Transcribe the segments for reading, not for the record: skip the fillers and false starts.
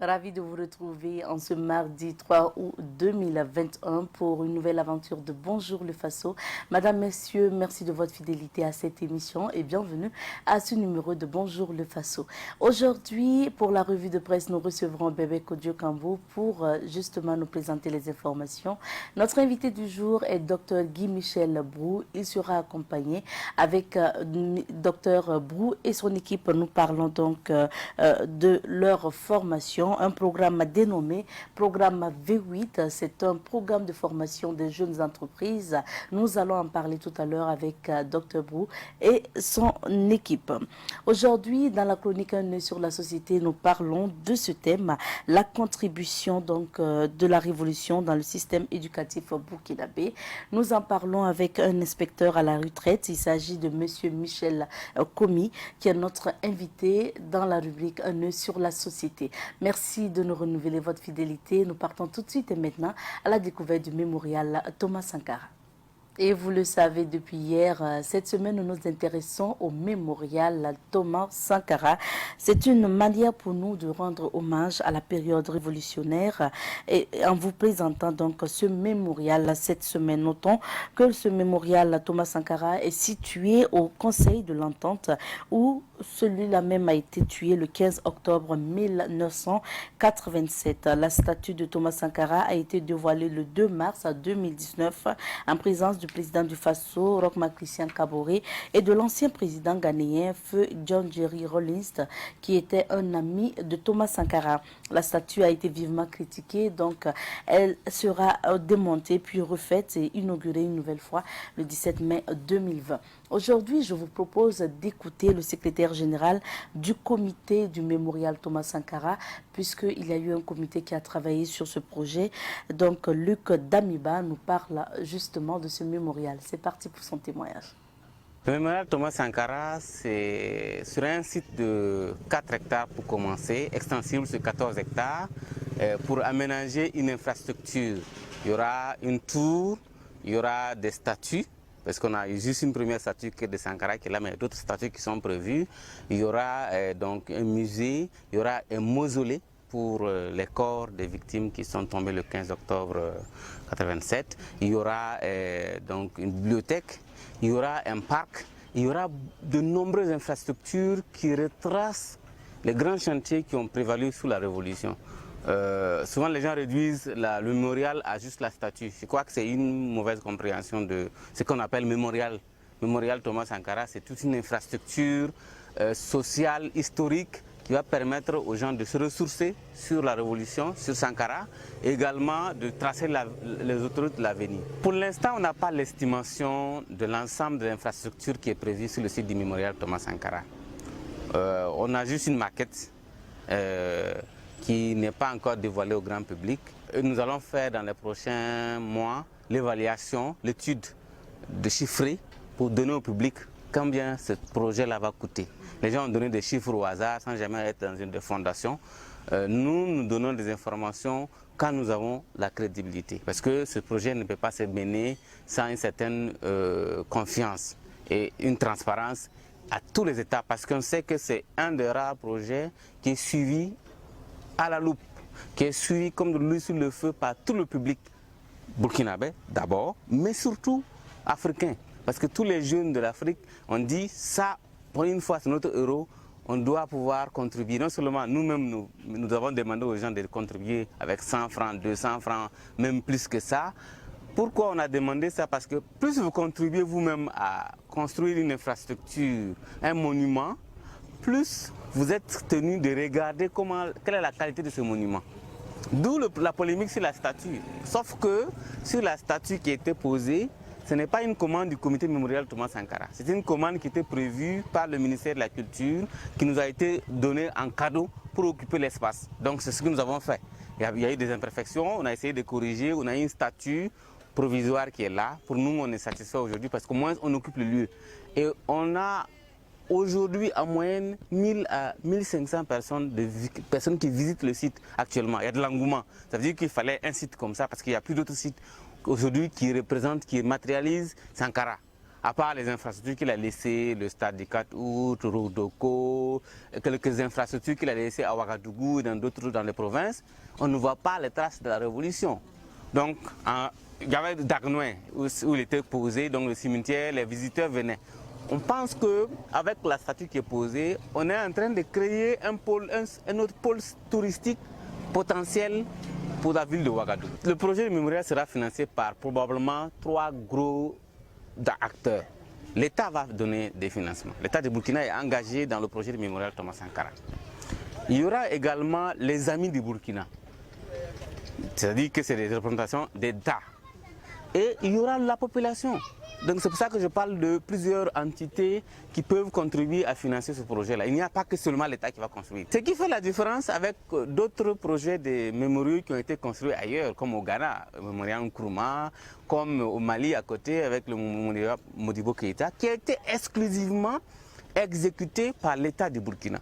Ravi de vous retrouver en ce mardi 3 août 2021 pour une nouvelle aventure de Bonjour le Faso. Madame, Messieurs, merci de votre fidélité à cette émission et bienvenue à ce numéro de Bonjour le Faso. Aujourd'hui, pour la revue de presse, nous recevrons Bébé Kodio Kambo pour justement nous présenter les informations. Notre invité du jour est Dr Guy-Michel Brou. Il sera accompagné avec Dr Brou et son équipe. Nous parlons donc de leur formation. Un programme dénommé Programme V8. C'est un programme de formation des jeunes entreprises. Nous allons en parler tout à l'heure avec Dr Brou et son équipe. Aujourd'hui, dans la chronique Un œil sur la société, nous parlons de ce thème, la contribution donc de la révolution dans le système éducatif burkinabé. Nous en parlons avec un inspecteur à la retraite. Il s'agit de Monsieur Michel Komi, qui est notre invité dans la rubrique Un œil sur la société. Merci de nous renouveler votre fidélité. Nous partons tout de suite et maintenant à la découverte du mémorial Thomas Sankara. Et vous le savez depuis hier, cette semaine, nous nous intéressons au mémorial Thomas Sankara. C'est une manière pour nous de rendre hommage à la période révolutionnaire et en vous présentant donc ce mémorial cette semaine. Notons que ce mémorial Thomas Sankara est situé au Conseil de l'Entente où celui-là même a été tué le 15 octobre 1987. La statue de Thomas Sankara a été dévoilée le 2 mars 2019 en présence du président du Faso, Roch-Marc Christian Kaboré, et de l'ancien président ghanéen, Feu John Jerry Rawlings, qui était un ami de Thomas Sankara. La statue a été vivement critiquée, donc elle sera démontée puis refaite et inaugurée une nouvelle fois le 17 mai 2020. Aujourd'hui, je vous propose d'écouter le secrétaire général du comité du mémorial Thomas Sankara, puisqu'il y a eu un comité qui a travaillé sur ce projet. Donc, Luc Damiba nous parle justement de ce mémorial. C'est parti pour son témoignage. Le mémorial Thomas Sankara, c'est sur un site de 4 hectares pour commencer, extensible sur 14 hectares, pour aménager une infrastructure. Il y aura une tour, il y aura des statues, parce qu'on a juste une première statue qui est de Sankara qui est là, mais d'autres statues qui sont prévues. Il y aura donc un musée, il y aura un mausolée pour les corps des victimes qui sont tombées le 15 octobre 1987. Il y aura donc une bibliothèque, il y aura un parc, il y aura de nombreuses infrastructures qui retracent les grands chantiers qui ont prévalu sous la Révolution. Souvent les gens réduisent le mémorial à juste la statue. Je crois que c'est une mauvaise compréhension de ce qu'on appelle mémorial. Mémorial Thomas Sankara, c'est toute une infrastructure sociale, historique, qui va permettre aux gens de se ressourcer sur la révolution, sur Sankara, et également de tracer les autoroutes de l'avenir. Pour l'instant, on n'a pas l'estimation de l'ensemble de l'infrastructure qui est prévue sur le site du mémorial Thomas Sankara. On a juste une maquette qui n'est pas encore dévoilée au grand public. Et nous allons faire dans les prochains mois l'évaluation, l'étude de chiffrer pour donner au public combien ce projet-là va coûter. Les gens ont donné des chiffres au hasard sans jamais être dans une fondation. Nous donnons des informations quand nous avons la crédibilité. Parce que ce projet ne peut pas se mener sans une certaine confiance et une transparence à tous les états. Parce qu'on sait que c'est un des rares projets qui est suivi à la loupe, qui est suivi comme de l'huile sur le feu par tout le public burkinabé d'abord, mais surtout africain. Parce que tous les jeunes de l'Afrique ont dit ça, pour une fois c'est notre euro, on doit pouvoir contribuer. Non seulement nous-mêmes, nous avons demandé aux gens de contribuer avec 100 francs, 200 francs, même plus que ça. Pourquoi on a demandé ça? Parce que plus vous contribuez vous-même à construire une infrastructure, un monument, plus vous êtes tenu de regarder quelle est la qualité de ce monument. D'où la polémique sur la statue. Sauf que sur la statue qui a été posée, ce n'est pas une commande du comité mémorial Thomas Sankara. C'est une commande qui était prévue par le ministère de la Culture, qui nous a été donnée en cadeau pour occuper l'espace. Donc c'est ce que nous avons fait. Il y a eu des imperfections, on a essayé de corriger, on a eu une statue provisoire qui est là. Pour nous, on est satisfait aujourd'hui parce qu'au moins on occupe le lieu. Et on a aujourd'hui en moyenne 1000 à 1500 personnes qui visitent le site actuellement. Il y a de l'engouement. Ça veut dire qu'il fallait un site comme ça parce qu'il n'y a plus d'autres sites aujourd'hui qui représentent, qui matérialisent Sankara. à part les infrastructures qu'il a laissées, le stade du 4 août, Rodoko, quelques infrastructures qu'il a laissées à Ouagadougou et dans d'autres dans les provinces, on ne voit pas les traces de la révolution. Donc, il y avait Dagnoin où il était posé, donc le cimetière, les visiteurs venaient. On pense qu'avec la statue qui est posée, on est en train de créer un autre pôle touristique potentiel pour la ville de Ouagadougou. Le projet de mémorial sera financé par probablement 3 gros acteurs. L'État va donner des financements. L'État de Burkina est engagé dans le projet de mémorial Thomas Sankara. Il y aura également les amis du Burkina. C'est-à-dire que c'est des représentations d'État. Et il y aura la population. Donc c'est pour ça que je parle de plusieurs entités qui peuvent contribuer à financer ce projet-là. Il n'y a pas que seulement l'État qui va construire. Ce qui fait la différence avec d'autres projets de mémoriaux qui ont été construits ailleurs, comme au Ghana, le mémorial Nkrumah, comme au Mali à côté avec le mémorial Modibo Keïta, qui a été exclusivement exécuté par l'État du Burkina.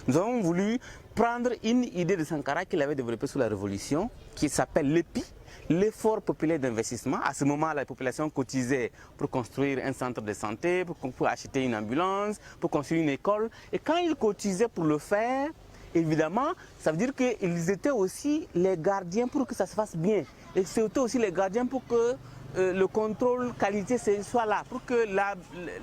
Nous avons voulu prendre une idée de Sankara qu'il avait développée sous la Révolution, qui s'appelle l'EPI, l'effort populaire d'investissement. À ce moment, la population cotisait pour construire un centre de santé, pour acheter une ambulance, pour construire une école. Et quand ils cotisaient pour le faire, évidemment, ça veut dire qu'ils étaient aussi les gardiens pour que ça se fasse bien. Et c'était aussi les gardiens pour que le contrôle qualité soit là, pour que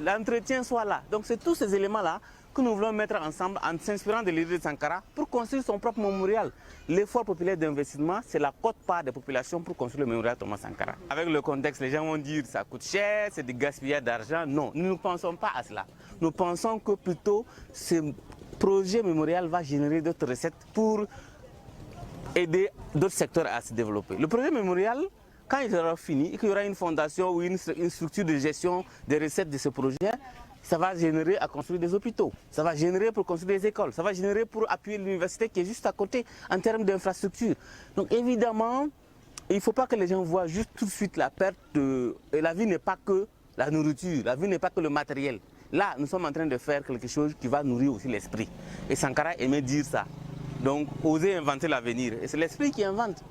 l'entretien soit là. Donc c'est tous ces éléments-là que nous voulons mettre ensemble en s'inspirant de l'idée de Sankara pour construire son propre mémorial. L'effort populaire d'investissement, c'est la quote-part des populations pour construire le mémorial Thomas Sankara. Avec le contexte, les gens vont dire que ça coûte cher, c'est du gaspillage d'argent. Non, nous ne pensons pas à cela. Nous pensons que plutôt ce projet mémorial va générer d'autres recettes pour aider d'autres secteurs à se développer. Le projet mémorial, quand il sera fini et qu'il y aura une fondation ou une structure de gestion des recettes de ce projet, ça va générer à construire des hôpitaux, ça va générer pour construire des écoles, ça va générer pour appuyer l'université qui est juste à côté en termes d'infrastructures. Donc évidemment, il ne faut pas que les gens voient juste tout de suite la perte de... Et la vie n'est pas que la nourriture, la vie n'est pas que le matériel. Là, nous sommes en train de faire quelque chose qui va nourrir aussi l'esprit. Et Sankara aimait dire ça. Donc, oser inventer l'avenir. Et c'est l'esprit qui invente.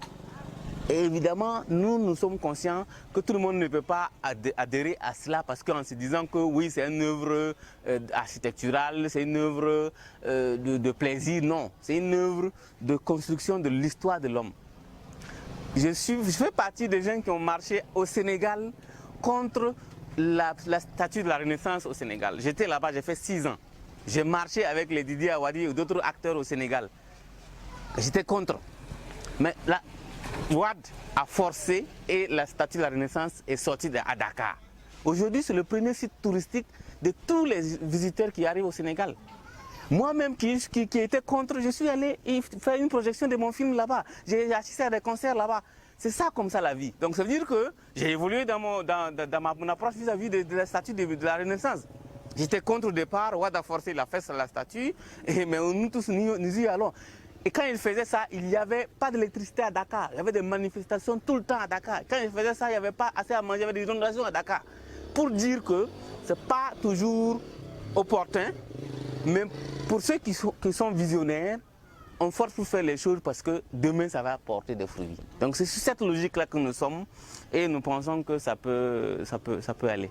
Et évidemment, nous sommes conscients que tout le monde ne peut pas adhérer à cela parce qu'en se disant que oui, c'est une œuvre architecturale, c'est une œuvre de plaisir. Non, c'est une œuvre de construction de l'histoire de l'homme. Je fais partie des gens qui ont marché au Sénégal contre la statue de la Renaissance au Sénégal. J'étais là-bas, j'ai fait 6 ans. J'ai marché avec les Didier Awadi et d'autres acteurs au Sénégal. J'étais contre. Mais là, Ouad a forcé et la statue de la Renaissance est sortie à Dakar. Aujourd'hui, c'est le premier site touristique de tous les visiteurs qui arrivent au Sénégal. Moi-même qui étais contre, je suis allé faire une projection de mon film là-bas. J'ai assisté à des concerts là-bas. C'est ça comme ça la vie. Donc ça veut dire que j'ai évolué dans mon approche vis-à-vis de la statue de la Renaissance. J'étais contre au départ, Ouad a forcé la fesse sur la statue, mais nous tous nous y allons. Et quand il faisait ça, il n'y avait pas d'électricité à Dakar. Il y avait des manifestations tout le temps à Dakar. Quand il faisait ça, il n'y avait pas assez à manger, il y avait des inondations à Dakar. Pour dire que ce n'est pas toujours opportun, mais pour ceux qui sont visionnaires, on force pour faire les choses parce que demain, ça va porter des fruits. Donc c'est sur cette logique-là que nous sommes et nous pensons que ça peut aller.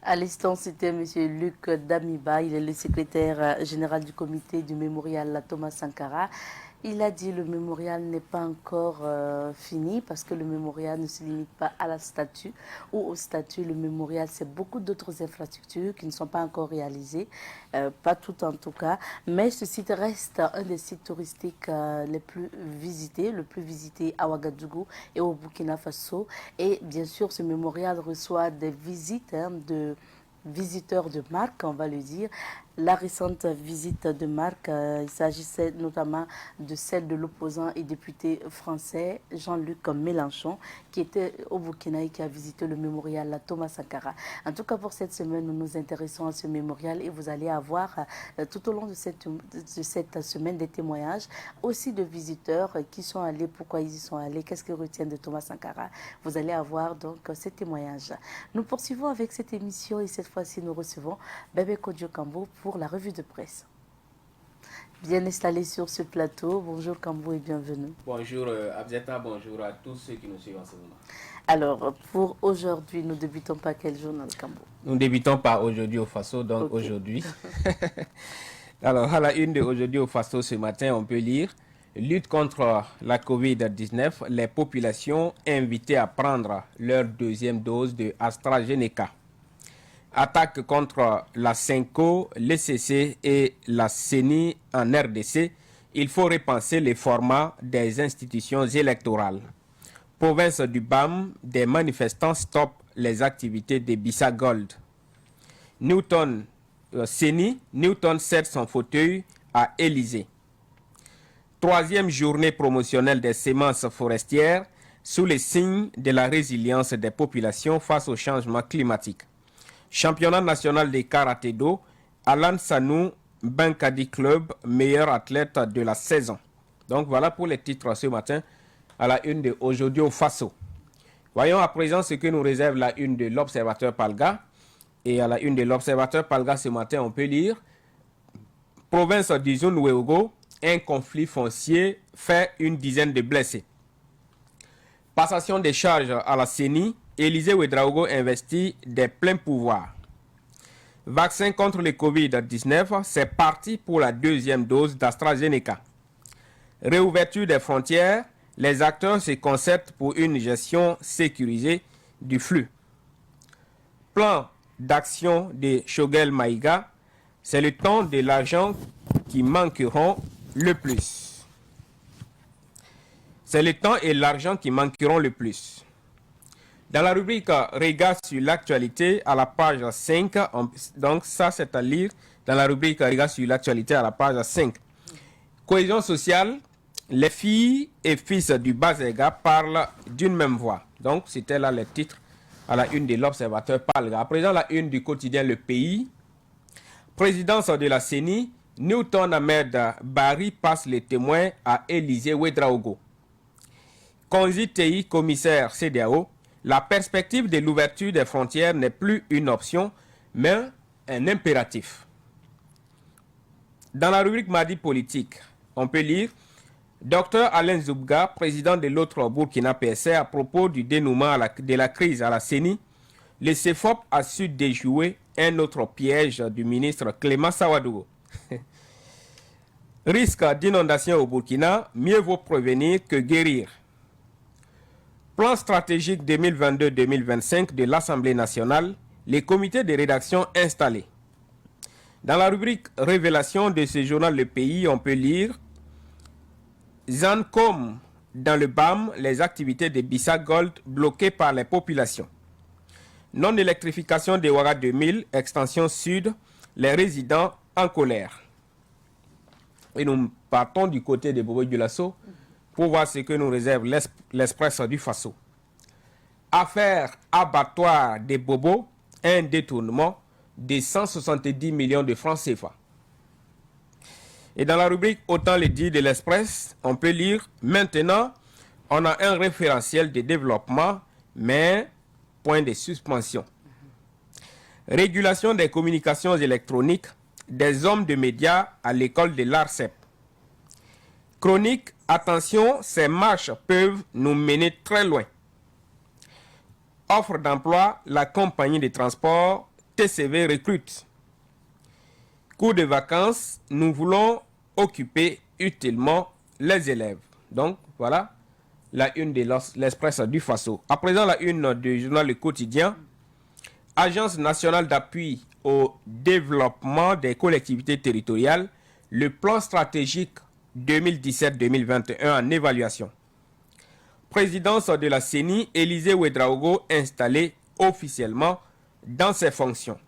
À l'instant, c'était M. Luc Damiba, il est le secrétaire général du comité du mémorial Thomas Sankara. Il a dit que le mémorial n'est pas encore fini parce que le mémorial ne se limite pas à la statue ou au statut. Le mémorial, c'est beaucoup d'autres infrastructures qui ne sont pas encore réalisées, pas toutes en tout cas. Mais ce site reste un des sites touristiques les plus visités, le plus visité à Ouagadougou et au Burkina Faso. Et bien sûr, ce mémorial reçoit des visites de visiteurs de marque, on va le dire. La récente visite de marque, il s'agissait notamment de celle de l'opposant et député français Jean-Luc Mélenchon, qui était au Burkina et qui a visité le mémorial Thomas Sankara. En tout cas, pour cette semaine, nous nous intéressons à ce mémorial et vous allez avoir tout au long de cette semaine des témoignages, aussi de visiteurs qui sont allés, pourquoi ils y sont allés, qu'est-ce qu'ils retiennent de Thomas Sankara. Vous allez avoir donc ces témoignages. Nous poursuivons avec cette émission et cette fois-ci, nous recevons Bébé Kodjo Kambo pour la revue de presse. bien installé sur ce plateau. Bonjour Kambo et bienvenue. Bonjour Abzeta, bonjour à tous ceux qui nous suivent en ce moment. Alors, pour aujourd'hui, nous débutons par quel journal, Kambo? Nous débutons par aujourd'hui au Faso, donc aujourd'hui. Alors, à la une de aujourd'hui au Faso ce matin, on peut lire lutte contre la Covid-19, les populations invitées à prendre leur deuxième dose de AstraZeneca. Attaque contre la Senco, l'ECC et la CENI en RDC, il faut repenser les formats des institutions électorales. Province du BAM, des manifestants stoppent les activités de Bissa Gold. Newton cède son fauteuil à Élysée. Troisième journée promotionnelle des semences forestières sous les signes de la résilience des populations face au changement climatique. Championnat national de karaté-do, Alan Sanou, Bankadi Club, meilleur athlète de la saison. Donc voilà pour les titres ce matin à la une de aujourd'hui au Faso. Voyons à présent ce que nous réserve la une de l'Observateur Palga. Et à la une de l'Observateur Palga ce matin, on peut lire province du Zunweugo, un conflit foncier fait une dizaine de blessés. Passation des charges à la CENI, Élisée Ouedraogo investit des pleins pouvoirs. Vaccin contre le Covid-19, c'est parti pour la deuxième dose d'AstraZeneca. Réouverture des frontières, les acteurs se concertent pour une gestion sécurisée du flux. Plan d'action de Shogel Maïga, c'est le temps de l'argent qui manqueront le plus. C'est le temps et l'argent qui manqueront le plus. Dans la rubrique Regard sur l'actualité à la page 5, donc ça c'est à lire dans la rubrique Regard sur l'actualité à la page 5. Cohésion sociale, les filles et fils du Bazega parlent d'une même voix. Donc c'était là les titres à la une de l'Observateur Palga. À présent la une du quotidien Le Pays. Présidence de la CENI, Newton Ahmed Barry passe les témoins à Élysée Ouedraogo. Konzi Tei, commissaire CEDEAO, la perspective de l'ouverture des frontières n'est plus une option, mais un impératif. Dans la rubrique Mardi politique, on peut lire Dr Alain Zoubga, président de l'autre Burkina PSR, à propos du dénouement de la crise à la CENI, le CEFOP a su déjouer un autre piège du ministre Clément Sawadougou. Risque d'inondation au Burkina, mieux vaut prévenir que guérir. Plan stratégique 2022-2025 de l'Assemblée nationale, les comités de rédaction installés. Dans la rubrique Révélation de ce journal Le Pays, on peut lire Zancom, dans le BAM, les activités de Bissa Gold bloquées par les populations. Non-électrification de Ouaga 2000, extension sud, les résidents en colère. Et nous partons du côté de Bobo Dioulasso pour voir ce que nous réserve l'Express du Faso. Affaire abattoir des Bobos, un détournement de 170 millions de francs CFA. Et dans la rubrique Autant le dit de l'Express, on peut lire maintenant, on a un référentiel de développement, mais point de suspension. Régulation des communications électroniques, des hommes de médias à l'école de l'ARCEP. Chronique, attention, ces marches peuvent nous mener très loin. Offre d'emploi, la compagnie de transport TCV recrute. Cours de vacances, nous voulons occuper utilement les élèves. Donc, voilà la une de l'Express du Faso. À présent, la une du journal Le Quotidien. Agence nationale d'appui au développement des collectivités territoriales, le plan stratégique 2017-2021 en évaluation. Présidence de la CENI, Élisée Ouedraogo installé officiellement dans ses fonctions.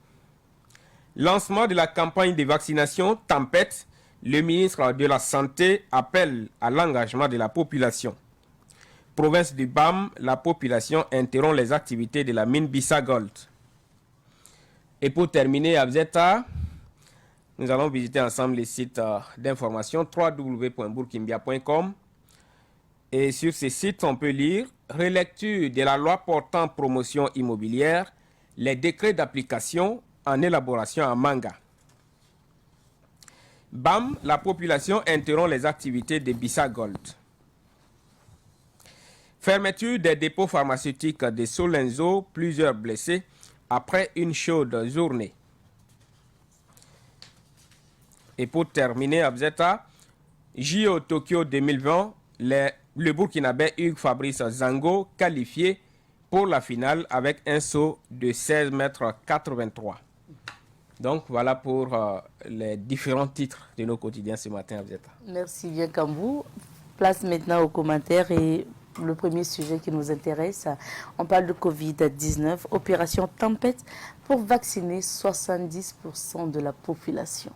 Lancement de la campagne de vaccination Tempête, le ministre de la Santé appelle à l'engagement de la population. Province du BAM, la population interrompt les activités de la mine Bissa Gold. Et pour terminer, Abzeta, nous allons visiter ensemble les sites d'information www.burkimbia.com. Et sur ces sites, on peut lire relecture de la loi portant promotion immobilière, les décrets d'application en élaboration à Manga. BAM, la population interrompt les activités de Bissa Gold. Fermeture des dépôts pharmaceutiques de Solenzo, plusieurs blessés après une chaude journée. Et pour terminer, Abzeta, JO Tokyo 2020, le Burkinabé Hugues Fabrice Zango qualifié pour la finale avec un saut de 16,83 m. Donc voilà pour les différents titres de nos quotidiens ce matin, Abzeta. Merci bien, Kambou. Place maintenant aux commentaires et le premier sujet qui nous intéresse. On parle de Covid-19, opération Tempête pour vacciner 70% de la population.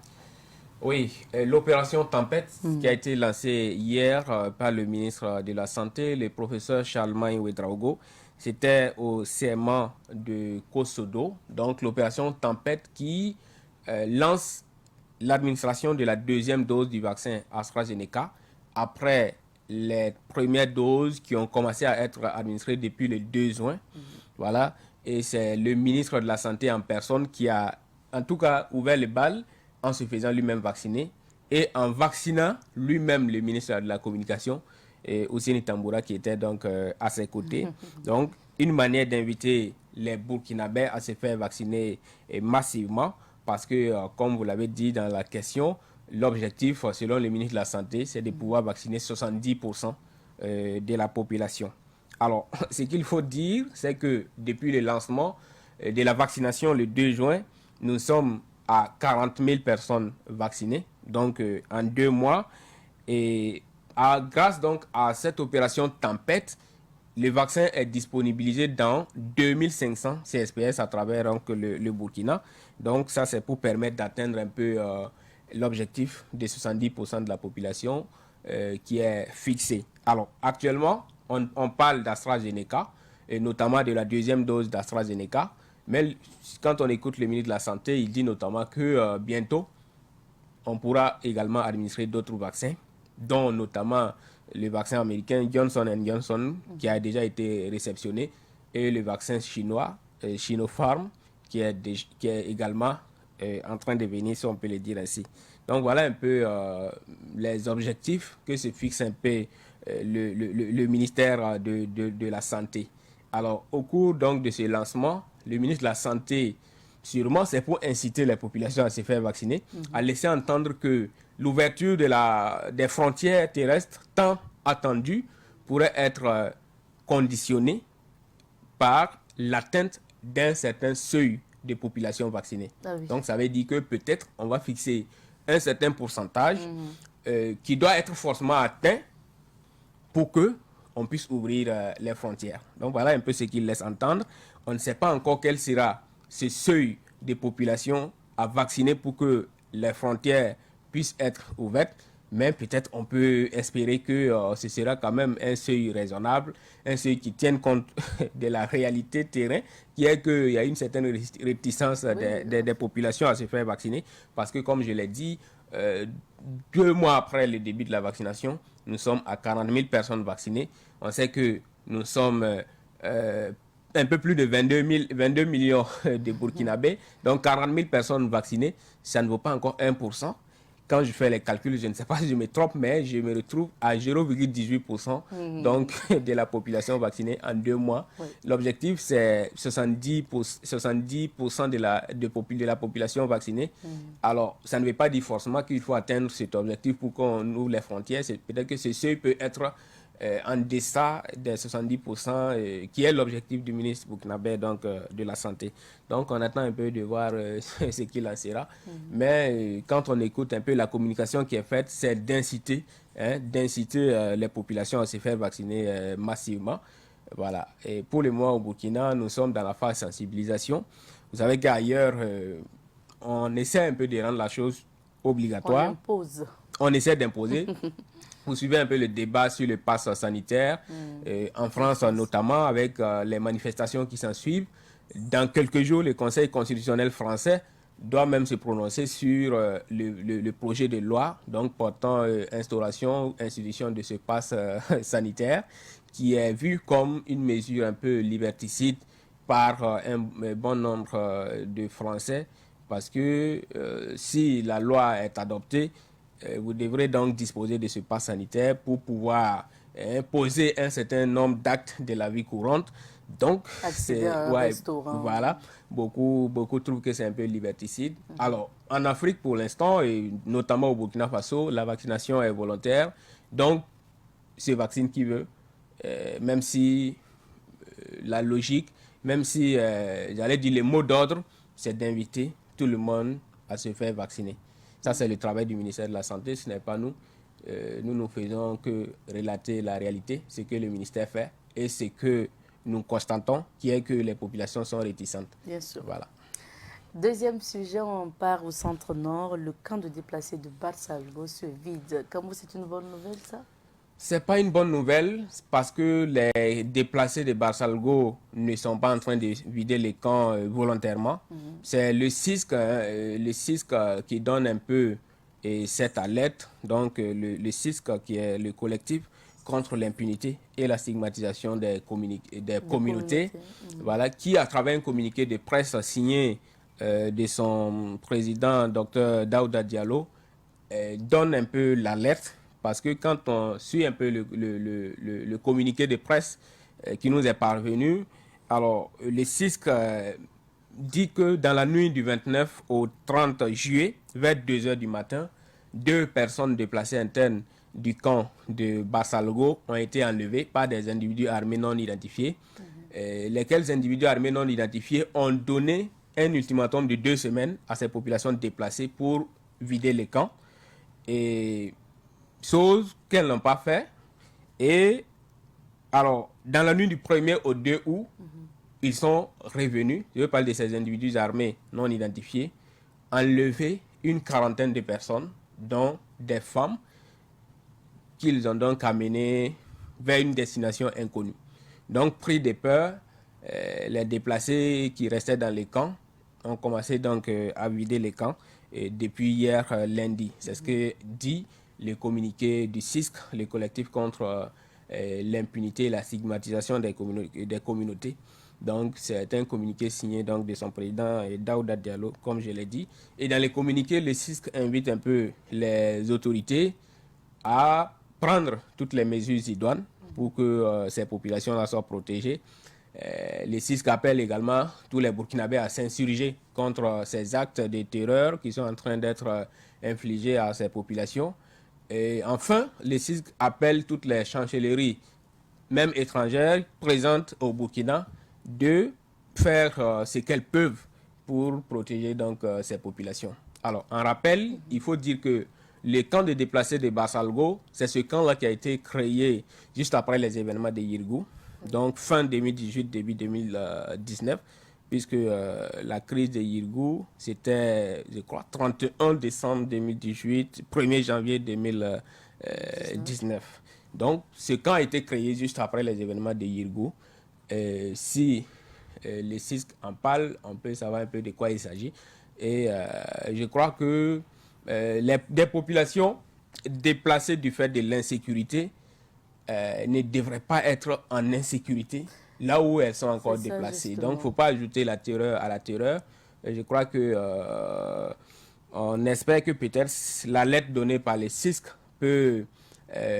Oui, l'opération Tempête qui a été lancée hier par le ministre de la Santé, le professeur Charlemagne Ouedraogo, c'était au CMA de Kosodo. Donc l'opération Tempête qui lance l'administration de la deuxième dose du vaccin AstraZeneca après les premières doses qui ont commencé à être administrées depuis le 2 juin. Voilà, et c'est le ministre de la Santé en personne qui a en tout cas ouvert les balles en se faisant lui-même vacciner et en vaccinant lui-même le ministre de la Communication, Ousseini Tamboura, qui était donc à ses côtés. Donc, une manière d'inviter les Burkinabés à se faire vacciner massivement parce que, comme vous l'avez dit dans la question, l'objectif, selon le ministre de la Santé, c'est de pouvoir vacciner 70% de la population. Alors, ce qu'il faut dire, c'est que depuis le lancement de la vaccination le 2 juin, nous sommes à 40 000 personnes vaccinées, donc en 2 mois. Et grâce donc à cette opération Tempête, le vaccin est disponibilisé dans 2500 CSPS à travers donc, le Burkina. Donc ça, c'est pour permettre d'atteindre un peu l'objectif de 70% de la population qui est fixé. Alors actuellement, on parle d'AstraZeneca, et notamment de la deuxième dose d'AstraZeneca. Mais quand on écoute le ministre de la Santé, il dit notamment que bientôt, on pourra également administrer d'autres vaccins, dont notamment le vaccin américain Johnson & Johnson, qui a déjà été réceptionné, et le vaccin chinois, Sinopharm, qui est également en train de venir, si on peut le dire ainsi. Donc voilà un peu les objectifs que se fixe un peu le ministère de la Santé. Alors, au cours donc de ce lancement, le ministre de la Santé, sûrement, c'est pour inciter les populations à se faire vacciner, à laisser entendre que l'ouverture des frontières terrestres tant attendues pourrait être conditionnée par l'atteinte d'un certain seuil de population vaccinée. Ah oui. Donc, ça veut dire que peut-être on va fixer un certain pourcentage qui doit être forcément atteint pour que on puisse ouvrir les frontières. Donc voilà un peu ce qu'il laisse entendre. On ne sait pas encore quel sera ce seuil de population à vacciner pour que les frontières puissent être ouvertes, mais peut-être on peut espérer que ce sera quand même un seuil raisonnable, un seuil qui tienne compte de la réalité terrain, qui est qu'il y a une certaine réticence des populations à se faire vacciner, parce que comme je l'ai dit, 2 mois après le début de la vaccination, nous sommes à 40 000 personnes vaccinées. On sait que nous sommes un peu plus de 22 millions de Burkinabés. Donc 40 000 personnes vaccinées, ça ne vaut pas encore 1%. Quand je fais les calculs, je ne sais pas si je me trompe, mais je me retrouve à 0,18% donc, de la population vaccinée en 2 mois. Oui. L'objectif, c'est 70% de la population vaccinée. Alors, ça ne veut pas dire forcément qu'il faut atteindre cet objectif pour qu'on ouvre les frontières. Peut-être que ce seuil peut être en deçà des 70%, qui est l'objectif du ministre burkinabé donc, de la Santé. Donc, on attend un peu de voir ce qu'il en sera. Mais quand on écoute un peu la communication qui est faite, c'est d'inciter les populations à se faire vacciner massivement. Voilà. Et pour le mois au Burkina, nous sommes dans la phase sensibilisation. Vous savez qu'ailleurs, on essaie un peu de rendre la chose obligatoire. On essaie d'imposer. Vous suivez un peu le débat sur le pass sanitaire, en France notamment, avec les manifestations qui s'en suivent. Dans quelques jours, le Conseil constitutionnel français doit même se prononcer sur le projet de loi donc portant instauration ou institution de ce pass sanitaire, qui est vu comme une mesure un peu liberticide par un bon nombre de Français parce que si la loi est adoptée, vous devrez donc disposer de ce pass sanitaire pour pouvoir poser un certain nombre d'actes de la vie courante. Donc, accéder à un restaurant. Voilà, beaucoup trouvent que c'est un peu liberticide. Alors, en Afrique, pour l'instant, et notamment au Burkina Faso, la vaccination est volontaire. Donc, se vaccine qui veut, même si la logique, même si, j'allais dire, le mot d'ordre, c'est d'inviter tout le monde à se faire vacciner. Ça, c'est le travail du ministère de la Santé, ce n'est pas nous. Nous ne faisons que relater la réalité, ce que le ministère fait et ce que nous constatons, qui est que les populations sont réticentes. Bien sûr. Voilà. Deuxième sujet, on part au centre-nord. Le camp de déplacés de Barsalgo se vide. Comment c'est une bonne nouvelle, ça? C'est pas une bonne nouvelle parce que les déplacés de Barsalgo ne sont pas en train de vider les camps volontairement. C'est le CISC qui donne un peu cette alerte. Donc le CISC qui est le collectif contre l'impunité et la stigmatisation des communautés, voilà, qui à travers un communiqué de presse signé de son président, Dr Daouda Diallo, donne un peu l'alerte. Parce que quand on suit un peu le communiqué de presse qui nous est parvenu, alors le CISC dit que dans la nuit du 29 au 30 juillet, vers 2 h du matin, 2 personnes déplacées internes du camp de Barsalgo ont été enlevées par des individus armés non identifiés, lesquels individus armés non identifiés ont donné un ultimatum de 2 semaines à ces populations déplacées pour vider les camps. Et chose qu'elles n'ont pas fait. Et alors, dans la nuit du 1er au 2 août, ils sont revenus, je veux parler de ces individus armés non identifiés, enlever une quarantaine de personnes, dont des femmes, qu'ils ont donc amenées vers une destination inconnue. Donc, pris de peur, les déplacés qui restaient dans les camps ont commencé donc à vider les camps depuis hier lundi. C'est ce que dit le communiqué du CISC, le collectif contre l'impunité et la stigmatisation des communautés. Donc, c'est un communiqué signé donc, de son président Daouda Diallo, comme je l'ai dit. Et dans le communiqué, le CISC invite un peu les autorités à prendre toutes les mesures idoines pour que ces populations-là soient protégées. Le CISC appelle également tous les Burkinabés à s'insurger contre ces actes de terreur qui sont en train d'être infligés à ces populations. Et enfin, le CISC appelle toutes les chancelleries, même étrangères, présentes au Burkina, de faire ce qu'elles peuvent pour protéger donc ces populations. Alors, en rappel, il faut dire que le camp de déplacés de Barsalgo, c'est ce camp-là qui a été créé juste après les événements de Yirgou, donc fin 2018, début 2019, puisque la crise de Yirgou, c'était, je crois, 31 décembre 2018, 1er janvier 2019. Donc, ce camp a été créé juste après les événements de Yirgou. Si les CISC en parlent, on peut savoir un peu de quoi il s'agit. Et je crois que des populations déplacées du fait de l'insécurité ne devraient pas être en insécurité là où elles sont encore déplacées. Donc, il ne faut pas ajouter la terreur à la terreur. Je crois que on espère que peut-être la lettre donnée par les CISC peut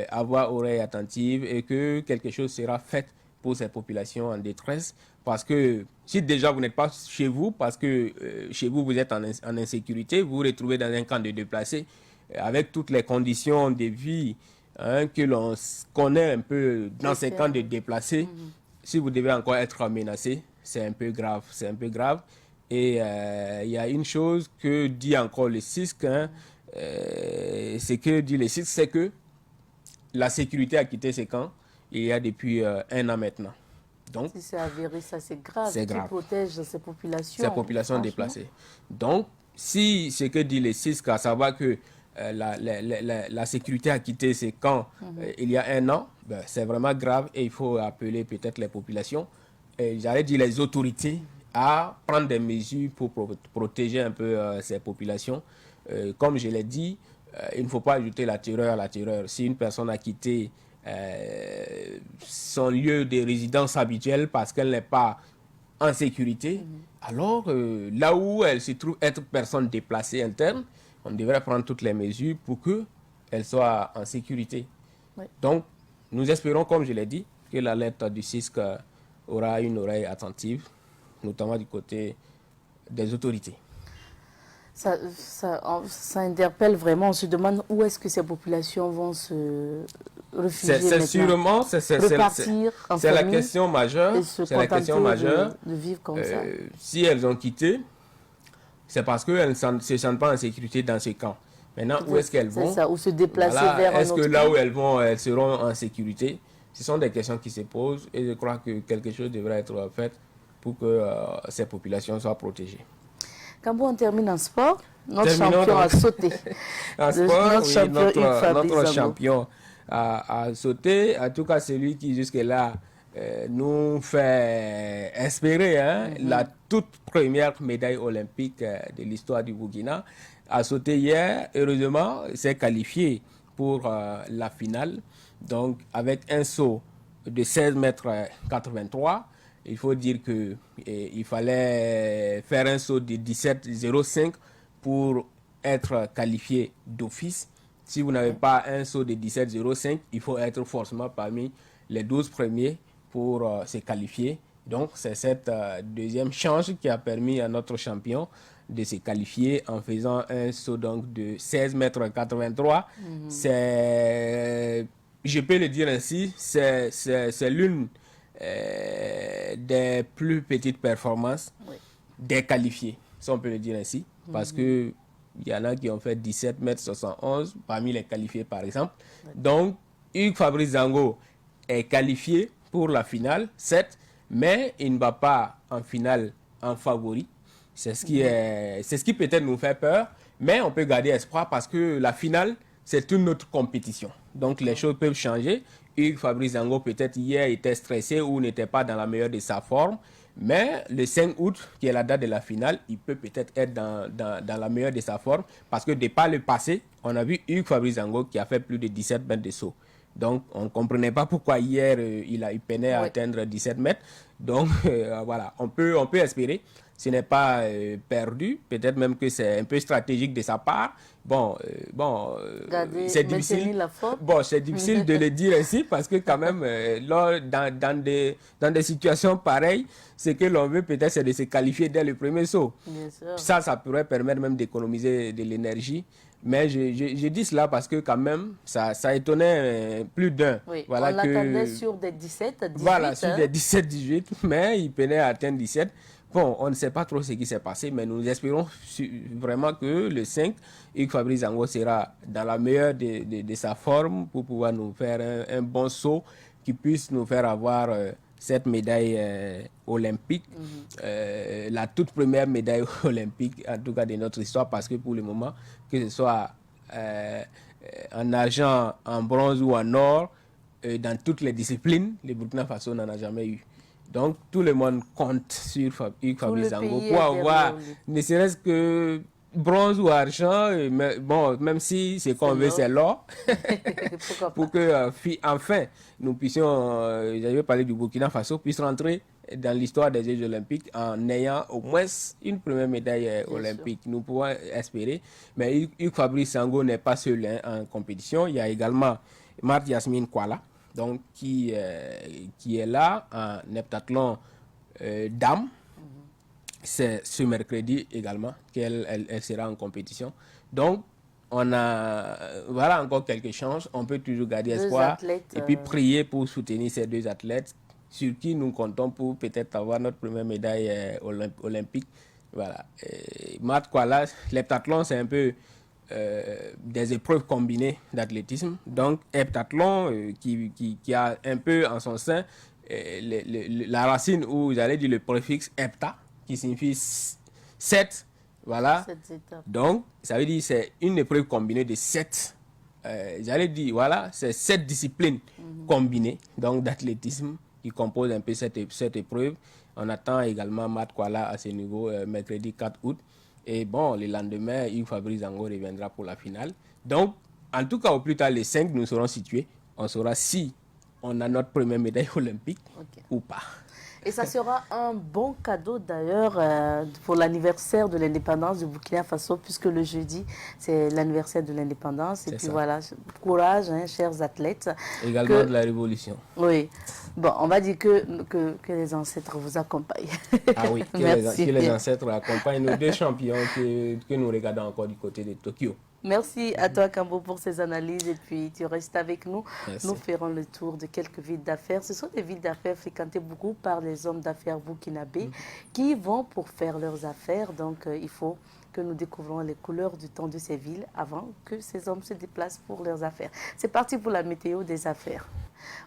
avoir oreille attentive et que quelque chose sera fait pour ces populations en détresse. Parce que si déjà vous n'êtes pas chez vous, parce que chez vous, vous êtes en insécurité, vous vous retrouvez dans un camp de déplacés avec toutes les conditions de vie que l'on connaît un peu dans ces camps de déplacés. Si vous devez encore être menacé, c'est un peu grave. C'est un peu grave. Et il y a une chose que dit encore le CISC, ce que dit le CISC, c'est que la sécurité a quitté ces camps il y a depuis 1 an maintenant. Donc, si c'est avéré, ça c'est grave. C'est grave. Qui protège ces populations. Ces populations déplacées. Donc, si ce que dit le CISC, à savoir que la sécurité a quitté ces camps il y a 1 an, ben, c'est vraiment grave et il faut appeler peut-être les populations, j'allais dire les autorités, à prendre des mesures pour protéger un peu ces populations. Comme je l'ai dit, il ne faut pas ajouter la terreur à la terreur. Si une personne a quitté son lieu de résidence habituel parce qu'elle n'est pas en sécurité, Alors, là où elle se trouve être personne déplacée interne, on devrait prendre toutes les mesures pour qu'elle soit en sécurité. Oui. Donc, nous espérons, comme je l'ai dit, que la lettre du CISC aura une oreille attentive, notamment du côté des autorités. Ça interpelle vraiment. On se demande où est-ce que ces populations vont se réfugier C'est sûrement, repartir en c'est la famille question majeure. et se C'est la question contenter majeure. de vivre comme ça. Si elles ont quitté, c'est parce qu'elles ne se sentent pas en sécurité dans ce camp. Maintenant, où est-ce qu'elles vont? C'est ça, ou se déplacer Voilà. vers un Est-ce que autre là camp? où elles vont, elles seront en sécurité? Ce sont des questions qui se posent et je crois que quelque chose devrait être fait pour que ces populations soient protégées. Quand on termine en sport, notre Terminons champion donc. a sauté. En sport, Notre oui, champion Hugues Fabrice notre Zango. champion a sauté. En tout cas, celui qui jusque-là nous fait espérer la toute première médaille olympique de l'histoire du Burkina a sauté hier. Heureusement, s'est qualifié pour la finale. Donc, avec un saut de 16 mètres 83, il faut dire qu'il fallait faire un saut de 17,05 pour être qualifié d'office. Si vous n'avez pas un saut de 17,05, il faut être forcément parmi les 12 premiers pour se qualifier. Donc, c'est cette deuxième chance qui a permis à notre champion de se qualifier en faisant un saut donc de 16 mètres 83. C'est, je peux le dire ainsi, c'est l'une des plus petites performances des qualifiés, si on peut le dire ainsi, parce que il y en a qui ont fait 17 mètres 71 parmi les qualifiés par exemple. Donc, Hugues Fabrice Zango est qualifié pour la finale, 7, mais il ne va pas en finale en favori. C'est ce qui peut-être nous fait peur, mais on peut garder espoir parce que la finale, c'est une autre compétition. Donc les choses peuvent changer. Hugues Fabrice Zango peut-être hier était stressé ou n'était pas dans la meilleure de sa forme, mais le 5 août, qui est la date de la finale, il peut peut-être être dans la meilleure de sa forme parce que de par le passé, on a vu Hugues Fabrice Zango qui a fait plus de 17 mètres de saut. Donc, on ne comprenait pas pourquoi hier, il peinait à atteindre 17 mètres. Donc, voilà, on peut espérer. Ce n'est pas perdu. Peut-être même que c'est un peu stratégique de sa part. C'est difficile. La forme. Bon, c'est difficile de le dire ainsi parce que quand même, dans des situations pareilles, ce que l'on veut peut-être, c'est de se qualifier dès le premier saut. Bien sûr. Ça pourrait permettre même d'économiser de l'énergie. Mais je dis cela parce que quand même, ça étonnait plus d'un. Oui, voilà, on l'attendait sur des 17, 18. Voilà, sur des 17, 18, mais il peinait à atteindre 17. Bon, on ne sait pas trop ce qui s'est passé, mais nous espérons vraiment que le 5, Hugues Fabrice Zango sera dans la meilleure de sa forme pour pouvoir nous faire un bon saut qui puisse nous faire avoir cette médaille olympique, la toute première médaille olympique, en tout cas de notre histoire, parce que pour le moment, que ce soit en argent, en bronze ou en or, dans toutes les disciplines, le Burkina Faso n'en a jamais eu. Donc, tout le monde compte sur Hugues Fabrice Zango pour avoir, ne serait-ce que bronze ou argent, mais bon, même si ce qu'on veut, c'est l'or, pour que, enfin, nous puissions, j'avais parlé du Burkina Faso, puisse rentrer dans l'histoire des Jeux Olympiques en ayant au moins une première médaille olympique. Nous pouvons espérer. Mais Hugues Fabrice Zango n'est pas seul en compétition. Il y a également Marthe Yasmine Kouala, donc, qui est là en heptathlon dames. C'est ce mercredi également qu'elle sera en compétition. Donc, on a voilà encore quelques chances. On peut toujours garder espoir et puis prier pour soutenir ces deux athlètes sur qui nous comptons pour peut-être avoir notre première médaille olympique. Voilà. Marthe Kouala, l'heptathlon, c'est un peu des épreuves combinées d'athlétisme. Donc, heptathlon qui a un peu en son sein la racine ou j'allais dire le préfixe hepta, qui signifie 7. Voilà. Donc, ça veut dire que c'est une épreuve combinée de 7. J'allais dire, voilà, c'est 7 disciplines combinées, donc d'athlétisme, qui composent un peu cette épreuve. On attend également Marthe Kouala à ce niveau, mercredi 4 août. Et bon, le lendemain, Hugues Fabrice Zango reviendra pour la finale. Donc, en tout cas, au plus tard, les 5, nous serons situés. On saura si on a notre première médaille olympique ou pas. Et ça sera un bon cadeau d'ailleurs pour l'anniversaire de l'indépendance du Burkina Faso, puisque le jeudi, c'est l'anniversaire de l'indépendance. Et puis voilà, courage, hein, chers athlètes. Également de la révolution. Oui. Bon, on va dire que les ancêtres vous accompagnent. Ah oui, que les ancêtres accompagnent nos deux champions que nous regardons encore du côté de Tokyo. Merci à toi, Kambo, pour ces analyses. Et puis, tu restes avec nous. Merci. Nous ferons le tour de quelques villes d'affaires. Ce sont des villes d'affaires fréquentées beaucoup par les hommes d'affaires burkinabés qui vont pour faire leurs affaires. Donc, il faut que nous découvrons les couleurs du temps de ces villes avant que ces hommes se déplacent pour leurs affaires. C'est parti pour la météo des affaires.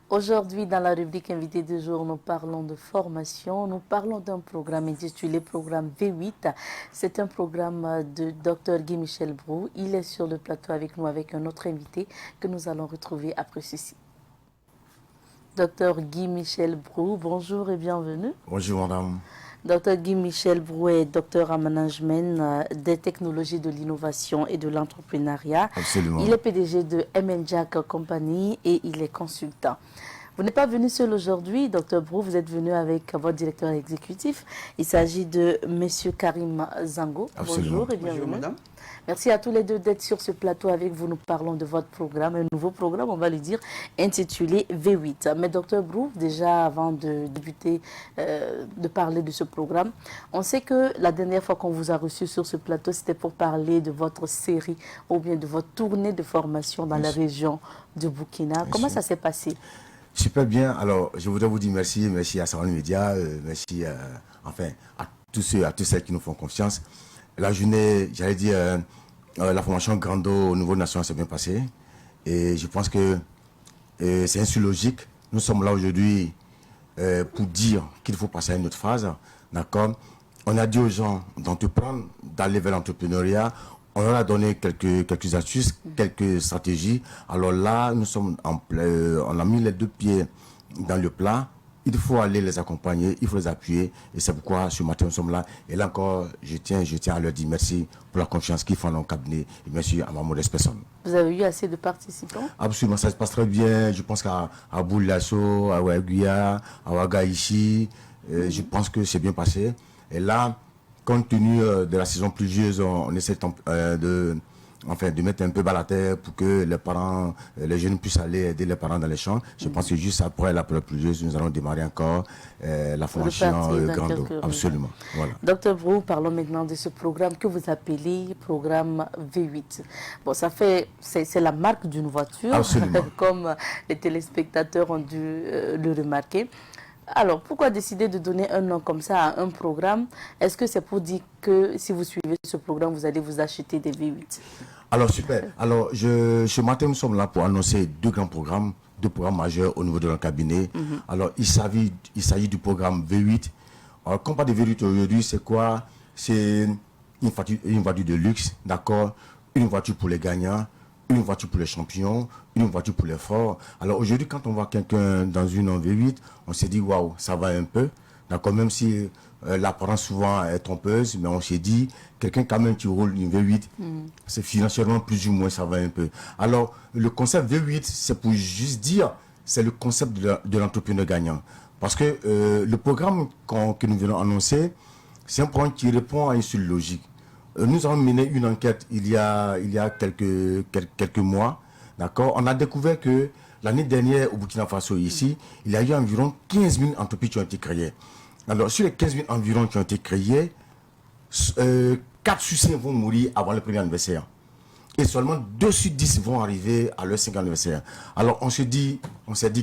Aujourd'hui, dans la rubrique invité du jour, nous parlons de formation. Nous parlons d'un programme intitulé Programme V8. C'est un programme de Dr Guy Michel Brou. Il est sur le plateau avec nous avec un autre invité que nous allons retrouver après ceci. Dr Guy Michel Brou, bonjour et bienvenue. Bonjour madame. Dr Guy Michel Brou est docteur en management des technologies de l'innovation et de l'entrepreneuriat. Absolument. Il est PDG de MN Jack Company et il est consultant. Vous n'êtes pas venu seul aujourd'hui, Dr Brou, vous êtes venu avec votre directeur exécutif. Il s'agit de M. Karim Zango. Absolument. Bonjour et bienvenue. Bonjour madame. Merci à tous les deux d'être sur ce plateau avec vous. Nous parlons de votre programme, un nouveau programme, on va le dire, intitulé V8. Mais Dr Brou, déjà avant de débuter, de parler de ce programme, on sait que la dernière fois qu'on vous a reçu sur ce plateau, c'était pour parler de votre série ou bien de votre tournée de formation dans la région de Burkina. Comment ça s'est passé? Super bien. Alors, je voudrais vous dire merci. Merci à Saran Média. Merci enfin, à tous ceux qui nous font confiance. La journée, j'allais dire, la formation Grando au niveau national s'est bien passée. Et je pense que c'est ainsi logique. Nous sommes là aujourd'hui pour dire qu'il faut passer à une autre phase. D'accord? On a dit aux gens d'entreprendre, d'aller vers l'entrepreneuriat. On leur a donné quelques astuces, quelques stratégies. Alors là, nous sommes on a mis les deux pieds dans le plat. Il faut aller les accompagner, il faut les appuyer. Et c'est pourquoi ce matin, nous sommes là. Et là encore, je tiens à leur dire merci pour la confiance qu'ils font dans le cabinet. Et merci à ma modeste personne. Vous avez eu assez de participants? Absolument, ça se passe très bien. Je pense qu'à Boulasso, à Ouaguia, à Ouagaïchi, je pense que c'est bien passé. Et là, compte tenu de la saison pluvieuse, on essaie de mettre un peu bas la terre pour que les parents, les jeunes puissent aller aider les parents dans les champs. Je pense que juste après la période pluvieuse, nous allons démarrer encore la formation Grando. Absolument. Voilà. Docteur Brou, parlons maintenant de ce programme que vous appelez programme V8. Bon, c'est la marque d'une voiture, comme les téléspectateurs ont dû le remarquer. Alors, pourquoi décider de donner un nom comme ça à un programme? Est-ce que c'est pour dire que si vous suivez ce programme, vous allez vous acheter des V8? Alors, super. Alors, ce matin, nous sommes là pour annoncer deux programmes majeurs au niveau de notre cabinet. Alors, il s'agit du programme V8. Alors, quand on parle de V8 aujourd'hui, c'est quoi? C'est une voiture de luxe, d'accord? Une voiture pour les gagnants, une voiture pour les champions, une voiture pour les forts. Alors aujourd'hui, quand on voit quelqu'un dans une V8, on se dit waouh, ça va un peu. D'accord, même si l'apparence souvent est trompeuse, mais on s'est dit, quelqu'un quand même qui roule une V8, c'est financièrement plus ou moins, ça va un peu. Alors, le concept V8, c'est pour juste dire, c'est le concept de l'entrepreneur gagnant. Parce que le programme que nous venons annoncer, c'est un programme qui répond à une seule logique. Nous avons mené une enquête il y a quelques mois. D'accord. On a découvert que l'année dernière, au Burkina Faso, ici, il y a eu environ 15 000 entreprises qui ont été créées. Alors, sur les 15 000 environ qui ont été créées, 4 sur 5 vont mourir avant le premier anniversaire. Et seulement 2 sur 10 vont arriver à leur 5e anniversaire. Alors, on s'est dit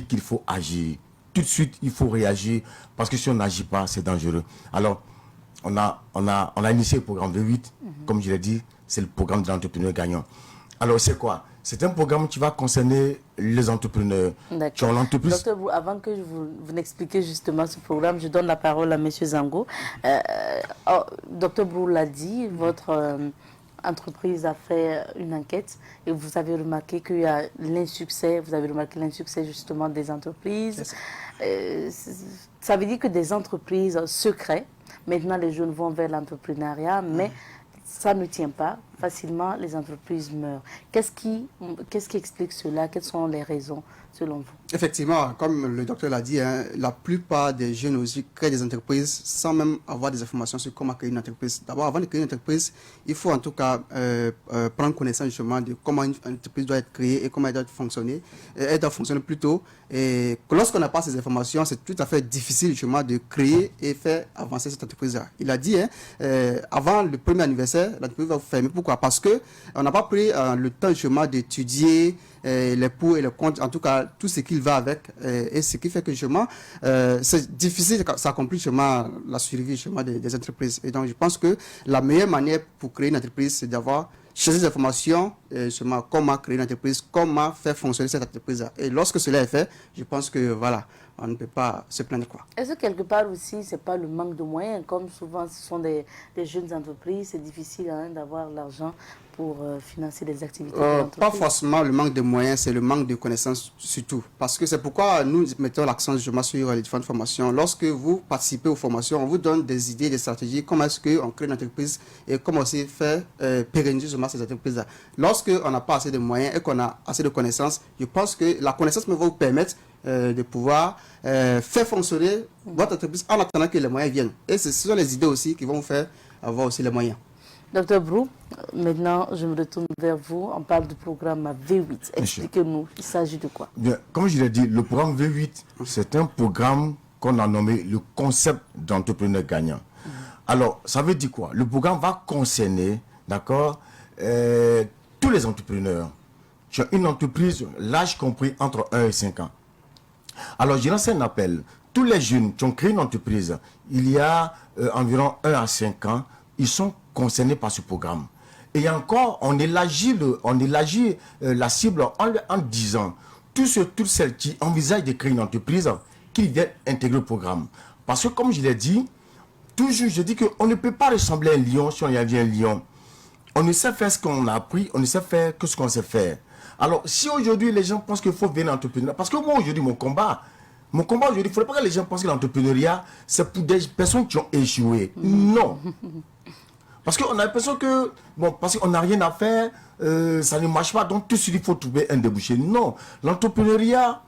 qu'il faut agir. Tout de suite, il faut réagir, parce que si on n'agit pas, c'est dangereux. Alors, on a initié le programme V8, comme je l'ai dit, c'est le programme de l'entrepreneur gagnant. Alors, c'est quoi? C'est un programme qui va concerner les entrepreneurs qui ont l'entreprise. Docteur Brou, avant que vous n'expliquiez justement ce programme, je donne la parole à M. Zango. Docteur Brou l'a dit, votre entreprise a fait une enquête et vous avez remarqué qu'il y a l'insuccès, justement des entreprises. Ça veut dire que des entreprises se créent. Maintenant, les jeunes vont vers l'entrepreneuriat, mais ça ne tient pas. facilement, les entreprises meurent. Qu'est-ce qui explique cela? Quelles sont les raisons selon vous? Effectivement, comme le docteur l'a dit, hein, la plupart des jeunes aussi créent des entreprises sans même avoir des informations sur comment créer une entreprise. D'abord, avant de créer une entreprise, il faut en tout cas prendre connaissance justement de comment une entreprise doit être créée et comment elle doit fonctionner. Elle doit fonctionner plus tôt. Et lorsqu'on n'a pas ces informations, c'est tout à fait difficile justement de créer et faire avancer cette entreprise-là. Il a dit, hein, avant le premier anniversaire, l'entreprise va vous fermer. Pourquoi? Parce qu'on n'a pas pris le temps justement d'étudier les pour et les contre, en tout cas tout ce qui va avec, et ce qui fait que justement c'est difficile, ça complique justement la survie justement des entreprises. Et donc je pense que la meilleure manière pour créer une entreprise, c'est d'avoir cherché des informations justement comment créer une entreprise, comment faire fonctionner cette entreprise. Et lorsque cela est fait, je pense que voilà, on ne peut pas se plaindre, quoi. Est-ce que quelque part aussi, c'est pas le manque de moyens? Comme souvent, ce sont des jeunes entreprises, c'est difficile hein, d'avoir l'argent pour financer des activités de l'entreprise. Pas forcément le manque de moyens, c'est le manque de connaissances surtout. Parce que c'est pourquoi nous mettons l'accent justement sur les différentes formations. Lorsque vous participez aux formations, on vous donne des idées, des stratégies, comment est-ce qu'on crée une entreprise et comment aussi faire pérenniser justement ces entreprises-là. Lorsqu'on n'a pas assez de moyens et qu'on a assez de connaissances, je pense que la connaissance va vous permettre de pouvoir faire fonctionner votre entreprise en attendant que les moyens viennent. Et ce sont les idées aussi qui vont vous faire avoir aussi les moyens. Docteur Brou, maintenant je me retourne vers vous. On parle du programme V8. Expliquez-nous, il s'agit de quoi? Bien, comme je l'ai dit, le programme V8, c'est un programme qu'on a nommé le concept d'entrepreneur gagnant. Alors, ça veut dire quoi? Le programme va concerner, d'accord, tous les entrepreneurs qui ont une entreprise, l'âge compris entre 1 et 5 ans. Alors, je lance un appel. Tous les jeunes qui ont créé une entreprise, il y a environ 1 à 5 ans, ils sont concernés par ce programme. Et encore, on élargit la cible en disant toutes celles qui envisagent de créer une entreprise, qu'ils viennent intégrer le programme. Parce que comme je l'ai dit, toujours je dis qu'on ne peut pas ressembler à un lion si on y avait un lion. On ne sait faire ce qu'on a appris, on ne sait faire que ce qu'on sait faire. Alors, si aujourd'hui les gens pensent qu'il faut venir entrepreneur, parce que moi aujourd'hui, mon combat aujourd'hui, il ne faudrait pas que les gens pensent que l'entrepreneuriat, c'est pour des personnes qui ont échoué. Non. Parce qu'on a l'impression que, bon, parce qu'on n'a rien à faire, ça ne marche pas, donc tout de suite il faut trouver un débouché. Non. L'entrepreneuriat,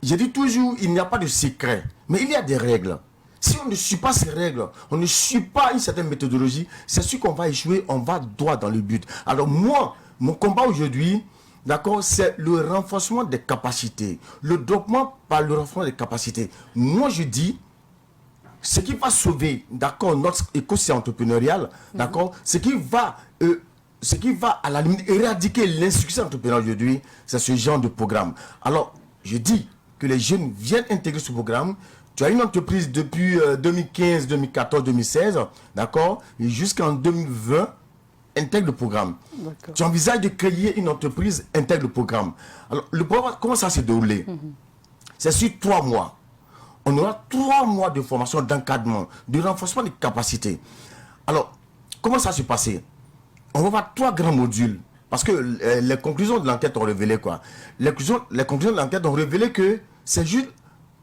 je dis toujours, il n'y a pas de secret, mais il y a des règles. Si on ne suit pas ces règles, on ne suit pas une certaine méthodologie, c'est sûr qu'on va échouer, on va droit dans le but. Alors moi, mon combat aujourd'hui, d'accord, c'est le renforcement des capacités. Le développement par le renforcement des capacités. Moi, je dis, ce qui va sauver, d'accord, notre écosystème entrepreneurial, d'accord, ce qui va à la limite éradiquer l'insuccès entrepreneurial aujourd'hui, c'est ce genre de programme. Alors, je dis que les jeunes viennent intégrer ce programme. Tu as une entreprise depuis 2015, 2014, 2016, d'accord, et jusqu'en 2020, intègre le programme. Tu envisages de créer une entreprise, intègre le programme. Alors, le programme, comment ça s'est déroulé? C'est sur 3 mois. On aura 3 mois de formation, d'encadrement, de renforcement des capacités. Alors, comment ça s'est passé? On va voir 3 grands modules. Parce que les conclusions de l'enquête ont révélé quoi? Les conclusions de l'enquête ont révélé que c'est juste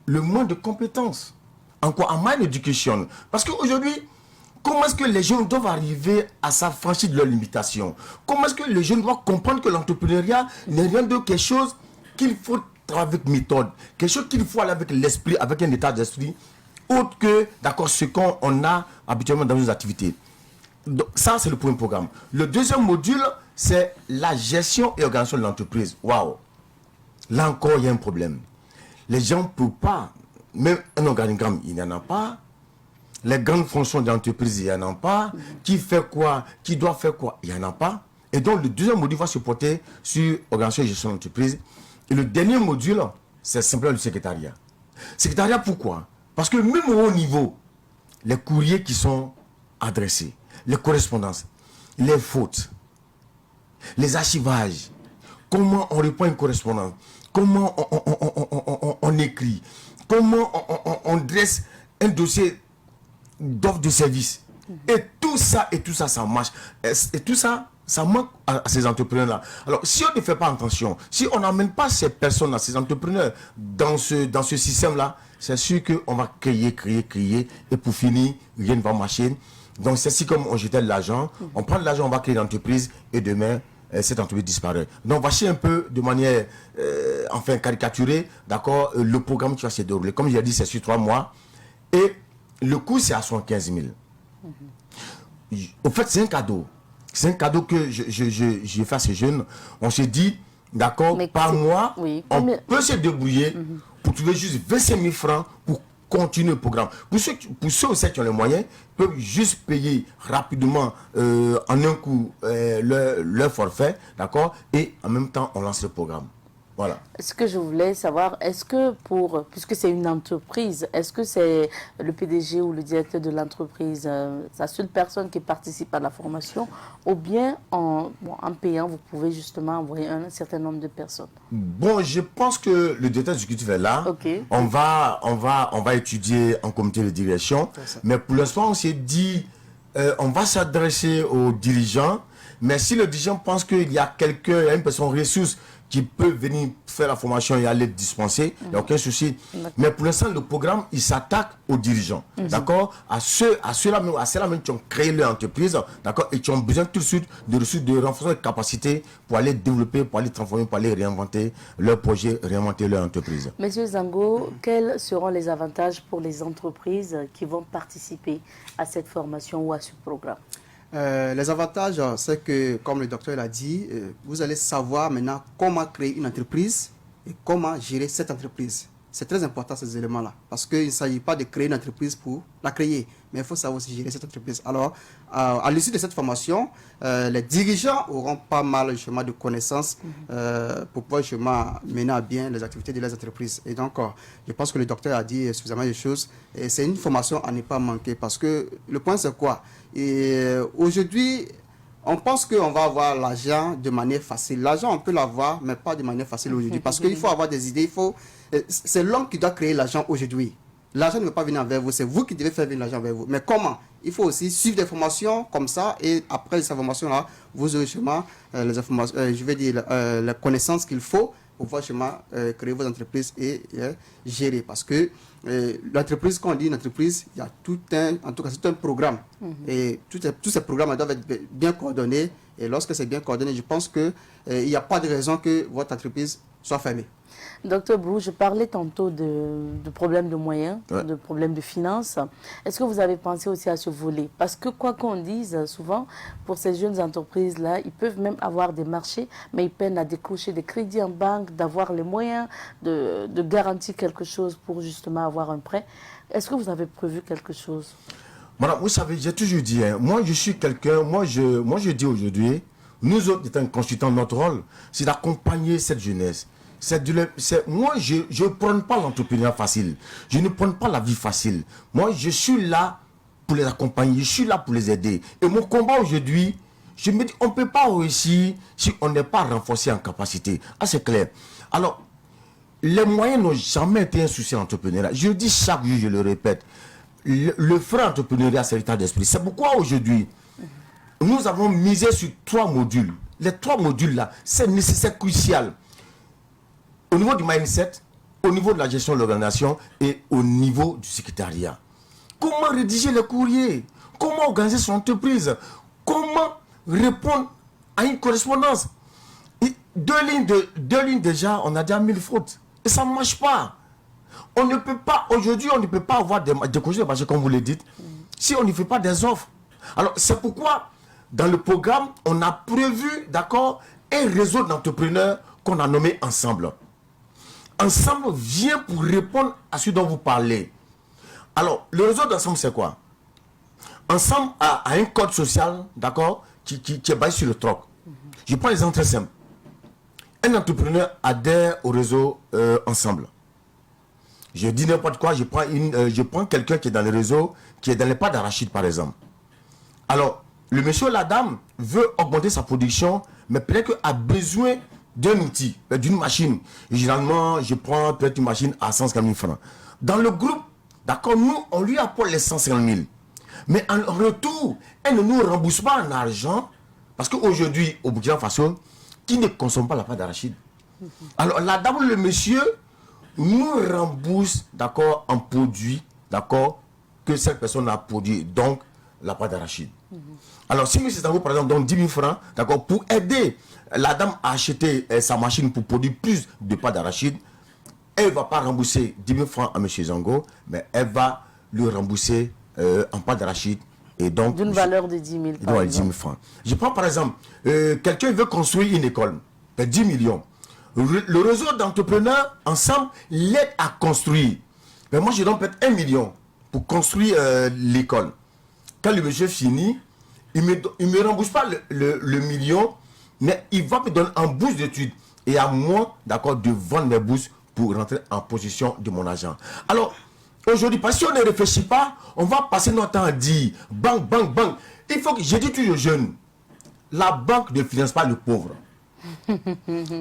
le manque de compétences. En quoi? En mind education. Parce qu'aujourd'hui, comment est-ce que les jeunes doivent arriver à s'affranchir de leurs limitations? Comment est-ce que les jeunes doivent comprendre que l'entrepreneuriat n'est rien de quelque chose qu'il faut travailler avec méthode, quelque chose qu'il faut aller avec l'esprit, avec un état d'esprit, autre que, d'accord, ce qu'on a habituellement dans nos activités. Donc, ça, c'est le premier programme. Le deuxième module, c'est la gestion et organisation de l'entreprise. Waouh! Là encore, il y a un problème. Les gens ne peuvent pas, même un organigramme, il n'y en a pas. Les grandes fonctions d'entreprise, il n'y en a pas. Qui fait quoi? Qui doit faire quoi? Il n'y en a pas. Et donc, le deuxième module va se porter sur organisation et gestion d'entreprise. Et le dernier module, c'est simplement le secrétariat. Secrétariat, pourquoi? Parce que même au haut niveau, les courriers qui sont adressés, les correspondances, les fautes, les archivages, comment on répond à une correspondance, comment on écrit, comment on dresse un dossier d'offre de service. Et tout ça, ça marche. Et tout ça, ça manque à ces entrepreneurs-là. Alors, si on ne fait pas attention, si on n'amène pas ces personnes-là, ces entrepreneurs, dans ce système-là, c'est sûr qu'on va créer, et pour finir, rien ne va marcher. Donc c'est si comme on jetait de l'argent, on prend de l'argent, on va créer une entreprise et demain, cette entreprise disparaît. Donc voici un peu de manière enfin caricaturée, d'accord, le programme qui va se dérouler. Comme je l'ai dit, c'est sur 3 mois et le coût c'est à 75 000. Au fait, c'est un cadeau. C'est un cadeau que j'ai fait à ces jeunes. On s'est dit, d'accord, par mois, on peut se débrouiller pour trouver juste 25 000 francs pour continuer le programme. Pour ceux aussi qui ont les moyens, peuvent juste payer rapidement en un coup leur forfait, d'accord, et en même temps, on lance le programme. Voilà. Ce que je voulais savoir, est-ce que puisque c'est une entreprise, est-ce que c'est le PDG ou le directeur de l'entreprise, la seule personne qui participe à la formation, ou bien en payant, vous pouvez justement envoyer un certain nombre de personnes? Bon, je pense que le directeur exécutif est là. Okay. On va étudier en comité de direction. Mais pour l'instant, on s'est dit, on va s'adresser aux dirigeants. Mais si le dirigeant pense qu'il y a quelqu'un, une personne ressource qui peut venir faire la formation et aller dispenser, il n'y a aucun souci. Mais pour l'instant, le programme, il s'attaque aux dirigeants, d'accord, à ceux-là même qui ont créé leur entreprise, d'accord, et qui ont besoin tout de suite de ressources, de renforcer leurs capacités pour aller développer, pour aller transformer, pour aller réinventer leur projet, réinventer leur entreprise. Monsieur Zango, quels seront les avantages pour les entreprises qui vont participer à cette formation ou à ce programme? Les avantages, c'est que, comme le docteur l'a dit, vous allez savoir maintenant comment créer une entreprise et comment gérer cette entreprise. C'est très important ces éléments-là, parce qu'il ne s'agit pas de créer une entreprise pour la créer, mais il faut savoir aussi gérer cette entreprise. Alors, à l'issue de cette formation, les dirigeants auront pas mal justement de connaissances pour pouvoir justement mener à bien les activités de leurs entreprises. Et donc, je pense que le docteur a dit suffisamment de choses. Et c'est une formation à ne pas manquer, parce que le point c'est quoi? Aujourd'hui, on pense qu'on va avoir l'argent de manière facile. L'argent, on peut l'avoir, mais pas de manière facile aujourd'hui. Parce qu'il faut avoir des idées. C'est l'homme qui doit créer l'argent aujourd'hui. L'argent ne peut pas venir vers vous. C'est vous qui devez faire venir l'argent vers vous. Mais comment? Il faut aussi suivre des formations comme ça. Et après ces formations-là, vous aurez justement les informations, les connaissances qu'il faut pour pouvoir justement créer vos entreprises et gérer. Parce que l'entreprise, quand on dit une entreprise, il y a tout un programme. Et tous ces programmes doivent être bien coordonnés. Et lorsque c'est bien coordonné, je pense qu'il n'y a pas de raison que votre entreprise soit fermée. Docteur Brou, je parlais tantôt de problèmes de moyens, de problèmes de finances. Est-ce que vous avez pensé aussi à ce volet? Parce que quoi qu'on dise, souvent, pour ces jeunes entreprises-là, ils peuvent même avoir des marchés, mais ils peinent à décrocher des crédits en banque, d'avoir les moyens de garantir quelque chose pour justement avoir un prêt. Est-ce que vous avez prévu quelque chose? Madame, vous savez, j'ai toujours dit, moi je suis quelqu'un, moi je dis aujourd'hui, nous autres étant consultants, notre rôle, c'est d'accompagner cette jeunesse. Moi, je ne prends pas l'entrepreneuriat facile. Je ne prends pas la vie facile. Moi, je suis là pour les accompagner. Je suis là pour les aider. Et mon combat aujourd'hui, je me dis, on ne peut pas réussir si on n'est pas renforcé en capacité. Ah, c'est clair. Alors, les moyens n'ont jamais été un souci en entrepreneuriat. Je le dis chaque jour, je le répète. Le frein entrepreneuriat, c'est l'état d'esprit. C'est pourquoi aujourd'hui, nous avons misé sur 3 modules. Les 3 modules-là, c'est nécessaire, crucial. Au niveau du mindset, au niveau de la gestion de l'organisation et au niveau du secrétariat. Comment rédiger les courriers? Comment organiser son entreprise? Comment répondre à une correspondance? Et 2 lignes déjà, on a déjà 1000 fautes. Et ça ne marche pas. On ne peut pas, aujourd'hui, on ne peut pas avoir des congés de marché, comme vous le dites, si on ne fait pas des offres. Alors, c'est pourquoi, dans le programme, on a prévu, d'accord, un réseau d'entrepreneurs qu'on a nommé Ensemble. Ensemble vient pour répondre à ce dont vous parlez. Alors, le réseau d'Ensemble, c'est quoi? Ensemble a un code social, d'accord, qui est basé sur le troc. Je prends un exemple très simple. Un entrepreneur adhère au réseau Ensemble. Je dis n'importe quoi, je prends quelqu'un qui est dans le réseau, qui est dans les pâtes d'arachide, par exemple. Alors, le monsieur ou la dame veut augmenter sa production, mais peut-être a besoin d'un outil, d'une machine. Généralement, je prends peut-être une machine à 150 000 francs. Dans le groupe, d'accord, nous, on lui apporte les 150 000. Mais en retour, elle ne nous rembourse pas en argent, parce qu'aujourd'hui, au Burkina Faso, qui ne consomme pas la pâte d'arachide? Alors, la dame ou le monsieur nous rembourse, d'accord, en produits, d'accord, que cette personne a produit. Donc, la pâte d'arachide. Alors, si M. Sango, par exemple, donne 10 000 francs, d'accord, pour aider la dame à acheter sa machine pour produire plus de pâte d'arachide, elle ne va pas rembourser 10 000 francs à M. Zango, mais elle va lui rembourser en pâte d'arachide. Et donc, d'une valeur de 10 000 par exemple. 10 000 francs. Je prends par exemple, quelqu'un veut construire une école, 10 millions. Le réseau d'entrepreneurs, ensemble, l'aide à construire. Mais moi, je donne peut-être 1 million pour construire l'école. Quand le monsieur finit, il ne me rembourse pas le million, mais il va me donner en bourse d'études. Et à moi, d'accord, de vendre mes bourses pour rentrer en possession de mon argent. Alors, aujourd'hui, parce que si on ne réfléchit pas, on va passer notre temps à dire banque, banque, banque. Il faut que, j'ai dit toujours aux jeunes, la banque ne finance pas le pauvre.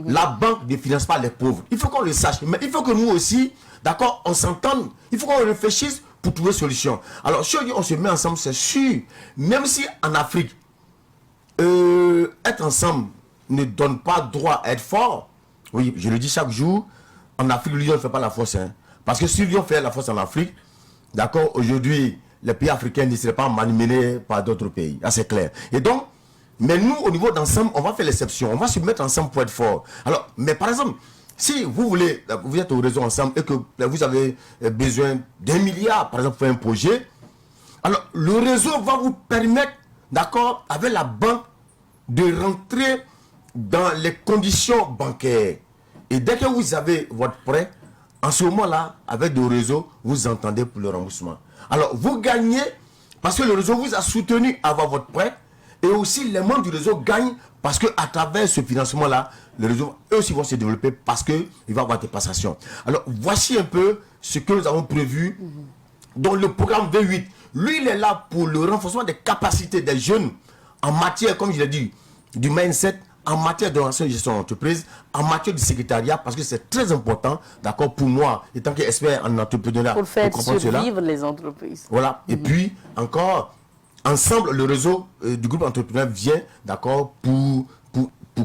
La banque ne finance pas les pauvres. Il faut qu'on le sache. Mais il faut que nous aussi, d'accord, on s'entende. Il faut qu'on réfléchisse pour trouver une solution. Alors, si on se met ensemble, c'est sûr. Même si en Afrique, être ensemble ne donne pas droit à être fort. Oui, je le dis chaque jour. En Afrique, l'Union ne fait pas la force. Hein. Parce que si l'Union fait la force en Afrique, d'accord, aujourd'hui, les pays africains ne seraient pas manipulés par d'autres pays. Ah, c'est clair. Et donc, mais nous, au niveau d'ensemble, on va faire l'exception. On va se mettre ensemble pour être fort. Alors, mais par exemple, si vous êtes au réseau ensemble et que vous avez besoin d'1 milliard, par exemple, pour un projet, alors le réseau va vous permettre, d'accord, avec la banque, de rentrer dans les conditions bancaires. Et dès que vous avez votre prêt, en ce moment-là, avec le réseau, vous entendez pour le remboursement. Alors, vous gagnez parce que le réseau vous a soutenu à avoir votre prêt. Et aussi, les membres du réseau gagnent parce qu'à travers ce financement-là, le réseau, eux aussi vont se développer parce qu'il va y avoir des passations. Alors, voici un peu ce que nous avons prévu dans le programme V8. Lui, il est là pour le renforcement des capacités des jeunes en matière, comme je l'ai dit, du mindset, en matière de l'ancienne gestion d'entreprise, en matière du secrétariat, parce que c'est très important, d'accord, pour moi, étant qu'expert en entrepreneuriat, pour faire survivre les entreprises. Voilà. Et puis, encore, ensemble, le réseau du groupe entrepreneur vient, d'accord, pour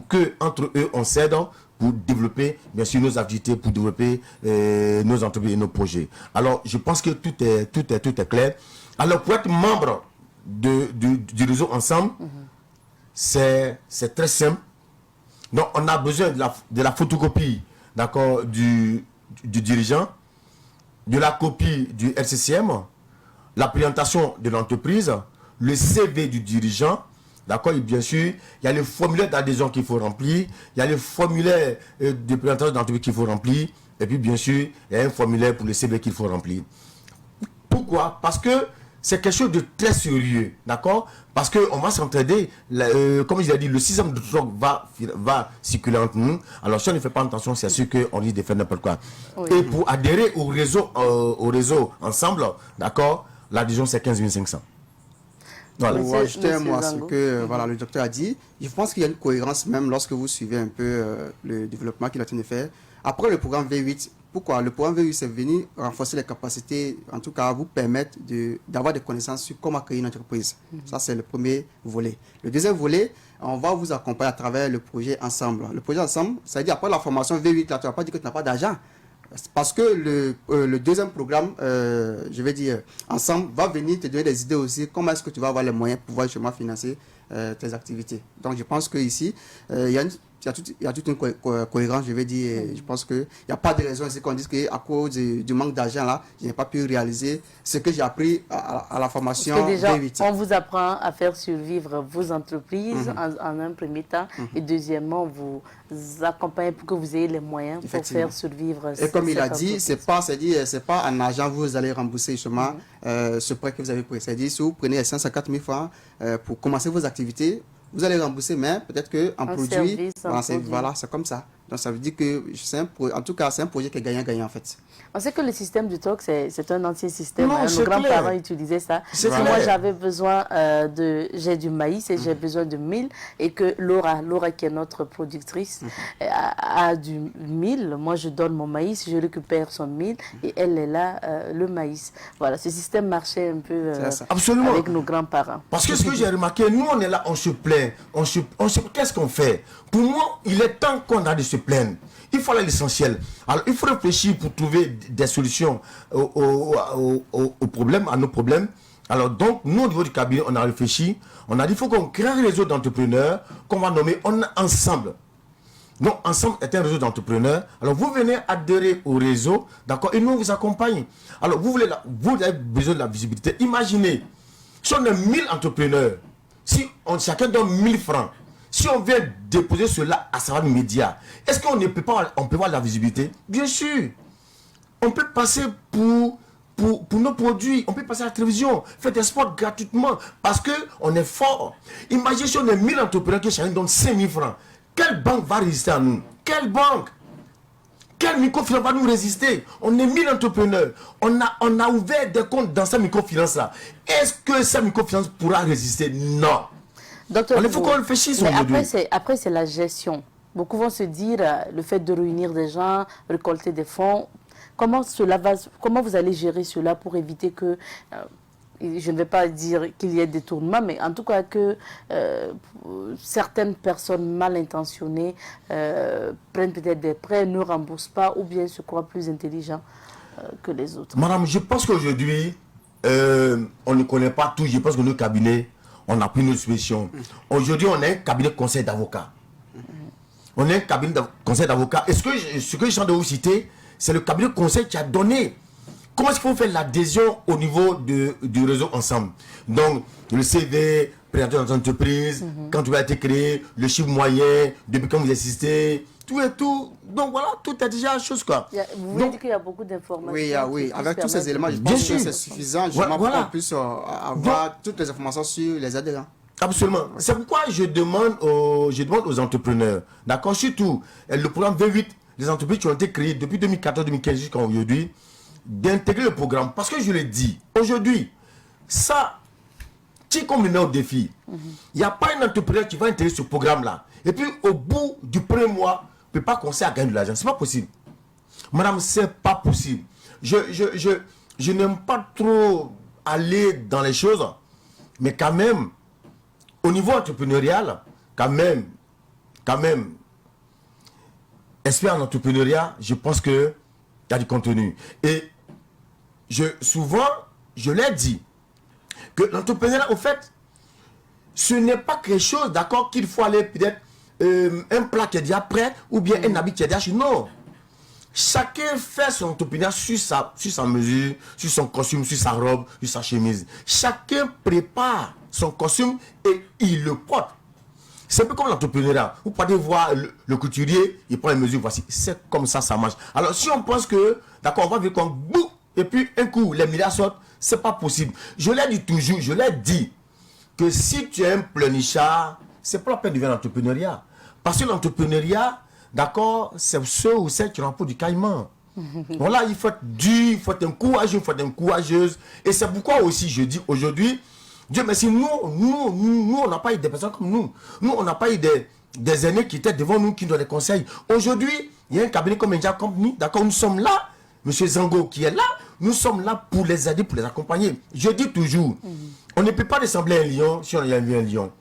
que entre eux, on s'aide pour développer, bien sûr, nos activités, pour développer nos entreprises et nos projets. Alors, je pense que tout est clair. Alors, pour être membre du réseau ensemble, c'est très simple. Donc, on a besoin de la photocopie, d'accord, du dirigeant, de la copie du RCCM, la présentation de l'entreprise, le CV du dirigeant, d'accord, et bien sûr, il y a le formulaire d'adhésion qu'il faut remplir, il y a le formulaire de présentation de l'entreprise qu'il faut remplir, et puis bien sûr, il y a un formulaire pour le CV qu'il faut remplir. Pourquoi? Parce que c'est quelque chose de très sérieux, d'accord? Parce qu'on va s'entraider, comme je l'ai dit, le système de drogue va circuler entre nous. Alors si on ne fait pas attention, c'est sûr qu'on risque de faire n'importe quoi. Oui. Et pour adhérer au réseau ensemble, d'accord, l'adhésion c'est 15 500. Voilà. Pour ajouter un mot à ce que voilà, le docteur a dit, je pense qu'il y a une cohérence même lorsque vous suivez un peu le développement qu'il a tenu de faire. Après le programme V8, pourquoi? Le programme V8 c'est venu renforcer les capacités, en tout cas vous permettre d'avoir des connaissances sur comment créer une entreprise. Ça c'est le premier volet. Le deuxième volet, on va vous accompagner à travers le projet Ensemble. Le projet Ensemble, ça veut dire après la formation V8, là, tu ne vas pas dire que tu n'as pas d'argent. Parce que le deuxième programme, je vais dire, Ensemble, va venir te donner des idées aussi. Comment est-ce que tu vas avoir les moyens pour pouvoir justement financer tes activités. Donc, je pense qu'ici, il y a toute une cohérence, je vais dire. Je pense qu'il n'y a pas de raison ici qu'on dise qu'à cause du manque d'argent, là, je n'ai pas pu réaliser ce que j'ai appris à la formation. Parce que déjà, on vous apprend à faire survivre vos entreprises en un premier temps. Et deuxièmement, vous accompagne pour que vous ayez les moyens pour faire survivre. Et comme il a dit, c'est pas en argent que vous allez rembourser justement ce prêt que vous avez pris. C'est-à-dire, si vous prenez 150 000 francs pour commencer vos activités, vous allez rembourser, mais peut-être qu'en produit, voilà, c'est comme ça. Donc ça veut dire que en tout cas, c'est un projet qui est gagnant-gagnant en fait. On sait que le système du TOC, c'est un ancien système. Nos grands-parents utilisaient ça. Moi, j'avais besoin j'ai du maïs et j'ai besoin de mil, et que Laura qui est notre productrice, a du mil. Moi, je donne mon maïs, je récupère son mil et elle est là, le maïs. Voilà, ce système marchait un peu avec nos grands-parents. Parce que ce que j'ai remarqué, nous, on est là, on se plaint. Qu'est-ce qu'on fait? Pour moi, il est temps qu'on a de se plaindre. Il faut aller à l'essentiel. Alors, il faut réfléchir pour trouver des solutions aux problèmes, à nos problèmes. Alors donc, nous, au niveau du cabinet, on a réfléchi. On a dit, il faut qu'on crée un réseau d'entrepreneurs qu'on va nommer Ensemble. Donc, Ensemble est un réseau d'entrepreneurs. Alors, vous venez adhérer au réseau, d'accord, et nous, on vous accompagne. Alors, vous avez besoin de la visibilité. Imaginez, si on est 1000 entrepreneurs, si chacun donne 1000 francs, si on vient déposer cela à Savane Média, est-ce qu'on peut voir la visibilité? Bien sûr. On peut passer pour nos produits, on peut passer à la télévision, faire des sports gratuitement, parce qu'on est fort. Imaginez si on est 1000 entrepreneurs qui chacun donne 5000 francs. Quelle banque va résister à nous? Quelle banque? Quel microfinance va nous résister? On est 1000 entrepreneurs. On a ouvert des comptes dans cette microfinance-là. Est-ce que cette microfinance pourra résister? Non. Docteur, il faut qu'on réfléchisse aujourd'hui. Après, c'est la gestion. Beaucoup vont se dire, le fait de réunir des gens, récolter des fonds, comment vous allez gérer cela pour éviter que, je ne vais pas dire qu'il y ait des détournements, mais en tout cas que certaines personnes mal intentionnées prennent peut-être des prêts, ne remboursent pas ou bien se croient plus intelligents que les autres. Madame, je pense qu'aujourd'hui, on ne connaît pas tout. Je pense que nos cabinets, on a pris notre solution. Aujourd'hui, on a un cabinet de conseil d'avocats. On a un cabinet de conseil d'avocats. Et ce que je suis en train de vous citer, c'est le cabinet de conseil qui a donné comment est-ce qu'il faut faire l'adhésion au niveau du réseau Ensemble. Donc, le CV, présentation d'entreprise, quand tu vas être créé, le chiffre moyen, depuis quand vous existez, tout et tout. Donc voilà, tout est déjà chose quoi. Vous voulez dire qu'il y a beaucoup d'informations. Oui, avec tous ces éléments, je pense que c'est suffisant. Je voilà. pour qu'on puisse avoir toutes les informations sur les adhérents. Absolument. C'est pourquoi je demande aux entrepreneurs, d'accord, surtout le programme V8, les entreprises qui ont été créées depuis 2014-2015 jusqu'à aujourd'hui, d'intégrer le programme. Parce que je l'ai dit, aujourd'hui, ça, si on me met au défi, il n'y a pas un entrepreneur qui va intégrer ce programme-là. Et puis, au bout du premier mois, ne peut pas commencer à gagner de l'argent. Ce n'est pas possible. Madame, ce n'est pas possible. Je n'aime pas trop aller dans les choses, mais quand même, au niveau entrepreneurial, quand même, expert en entrepreneuriat, je pense que il y a du contenu. Et souvent, je l'ai dit, que l'entrepreneuriat, au fait, ce n'est pas quelque chose, d'accord, qu'il faut aller peut-être un plat qui est déjà prêt ou bien un habit qui est déjà chez. Non. Chacun fait son entrepreneuriat sur sa mesure, sur son costume, sur sa robe, sur sa chemise. Chacun prépare son costume et il le porte. C'est un peu comme l'entrepreneuriat. Vous pouvez voir le couturier, il prend les mesures, voici. C'est comme ça, ça marche. Alors, si on pense que, d'accord, on va vivre comme boum, et puis un coup, les milliards sortent, c'est pas possible. Je l'ai dit toujours, je l'ai dit, que si tu es un pleurnichard, c'est pas la peine de faire l'entrepreneuriat. Parce que l'entrepreneuriat, d'accord, c'est ceux ou celles qui remportent du caïman. Voilà, il faut être dur, il faut être un courageux, il faut être une courageuse. Et c'est pourquoi aussi, je dis aujourd'hui, Dieu merci, nous, on n'a pas eu des personnes comme nous. Nous, on n'a pas eu des aînés qui étaient devant nous, qui nous donnent des conseils. Aujourd'hui, il y a un cabinet comme India Company, d'accord, nous sommes là, M. Zango qui est là, nous sommes là pour les aider, pour les accompagner. Je dis toujours, on ne peut pas ressembler à un lion si on a vu un lion.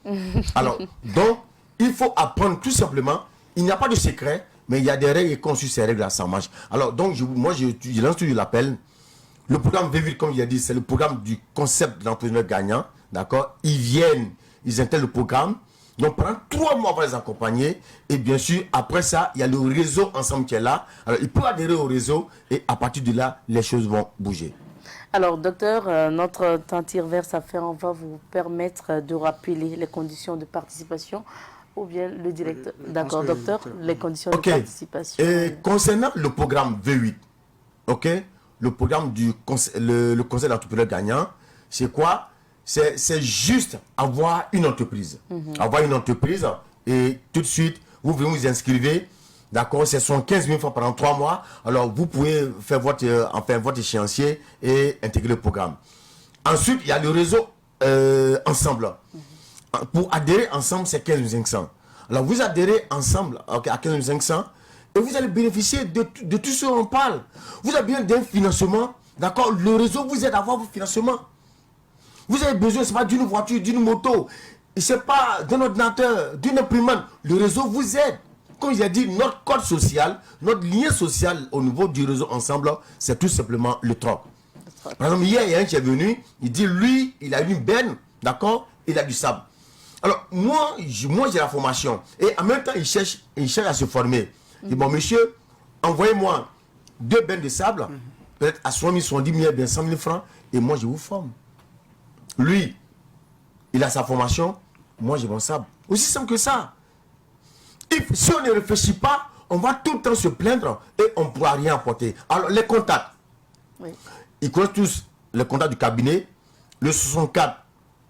Alors, donc, il faut apprendre tout simplement, il n'y a pas de secret, mais il y a des règles et qu'on suit ces règles-là, ça marche. Alors, donc, je lance toujours l'appel. Le programme V8, comme il a dit, c'est le programme du concept de l'entrepreneur gagnant. D'accord? Ils viennent, ils intègrent le programme. Donc pendant 3 mois, on va les accompagner. Et bien sûr, après ça, il y a le réseau ensemble qui est là. Alors, ils peuvent adhérer au réseau et à partir de là, les choses vont bouger. Alors, docteur, notre temps tire vers sa fin. On va vous permettre de rappeler les conditions de participation ou bien le directeur. D'accord, docteur, les conditions de participation. Et concernant le programme V8, ok? Le programme du le conseil d'entrepreneur gagnant, c'est quoi? C'est juste avoir une entreprise. Avoir une entreprise et tout de suite, vous venez vous inscrire. D'accord, c'est 15 000 francs pendant 3 mois. Alors, vous pouvez faire votre échéancier et intégrer le programme. Ensuite, il y a le réseau ensemble. Pour adhérer ensemble, c'est 15 500. Alors, vous adhérez ensemble à 15 500 et vous allez bénéficier de tout ce qu'on parle. Vous avez besoin d'un financement. D'accord, le réseau vous aide à avoir vos financements. Vous avez besoin, ce n'est pas d'une voiture, d'une moto, ce n'est pas d'un ordinateur, d'une imprimante. Le réseau vous aide. Comme j'ai dit, notre code social, notre lien social au niveau du réseau ensemble, c'est tout simplement le troc. Par exemple, hier, il y a un qui est venu, il dit, lui, il a une benne, d'accord, il a du sable. Alors, moi j'ai la formation. Et en même temps, il cherche à se former. Il dit, bon, monsieur, envoyez-moi 2 bennes de sable, peut-être à 60 000, 70 000, bien 100 000 francs, et moi, je vous forme. Lui, il a sa formation, moi, j'ai mon sable. Aussi simple que ça. Et si on ne réfléchit pas, on va tout le temps se plaindre et on ne pourra rien apporter. Alors, les contacts. Oui. Ils connaissent tous le contact du cabinet, le 64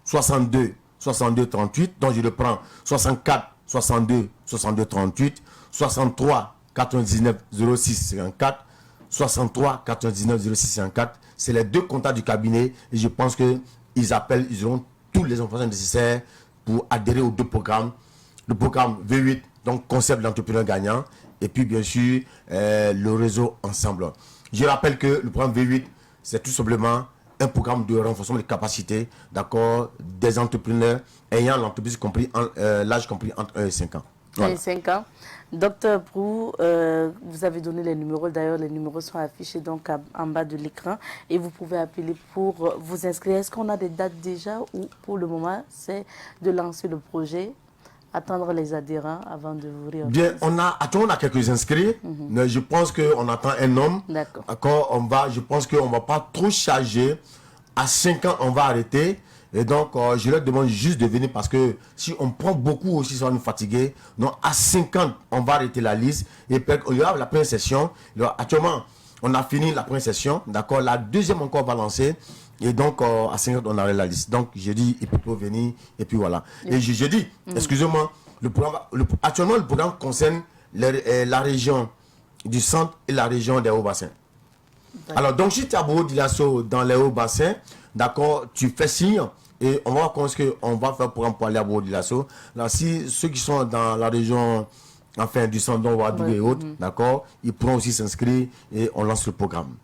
62 62 38, donc je le prends 64 62 62 38, 63 99 06 54, 63 99 06 54. C'est les 2 contacts du cabinet et je pense qu'ils appellent, ils auront toutes les informations nécessaires pour adhérer aux 2 programmes. Le programme V8, donc concept de l'entrepreneur gagnant, et puis bien sûr le réseau ensemble. Je rappelle que le programme V8, c'est tout simplement un programme de renforcement des capacités, d'accord, des entrepreneurs ayant l'entreprise compris, l'âge compris entre 1 et 5 ans. Voilà. 1 et 5 ans. Docteur Brou, vous avez donné les numéros. D'ailleurs, les numéros sont affichés donc en bas de l'écran et vous pouvez appeler pour vous inscrire. Est-ce qu'on a des dates déjà ou pour le moment, c'est de lancer le projet, attendre les adhérents avant de vous réunir? Bien, on a quelques inscrits. Mais je pense qu'on attend un homme. D'accord. Je pense qu'on ne va pas trop charger. À 5 ans, on va arrêter. Et donc, je leur demande juste de venir parce que si on prend beaucoup aussi, ça va nous fatiguer. Donc, à 5 ans, on va arrêter la liste. Et puis, il y aura la première session. Actuellement, on a fini la première session. D'accord. La deuxième encore va lancer. Et donc, à 5 ans, on arrête la liste. Donc, j'ai dit, il peut venir. Et puis voilà. Et j'ai dit, excusez-moi, actuellement, le programme concerne la région du centre et la région des Hauts-Bassins. Alors, donc, si tu as beaucoup d'Ilasso dans les Hauts-Bassins, d'accord, tu fais signe et on va voir comment est-ce qu'on va faire pour aller à Bourg-de-Lasso. Alors, si ceux qui sont dans la région, enfin, du centre d'Ouadou et autres, d'accord, ils pourront aussi s'inscrire et on lance le programme.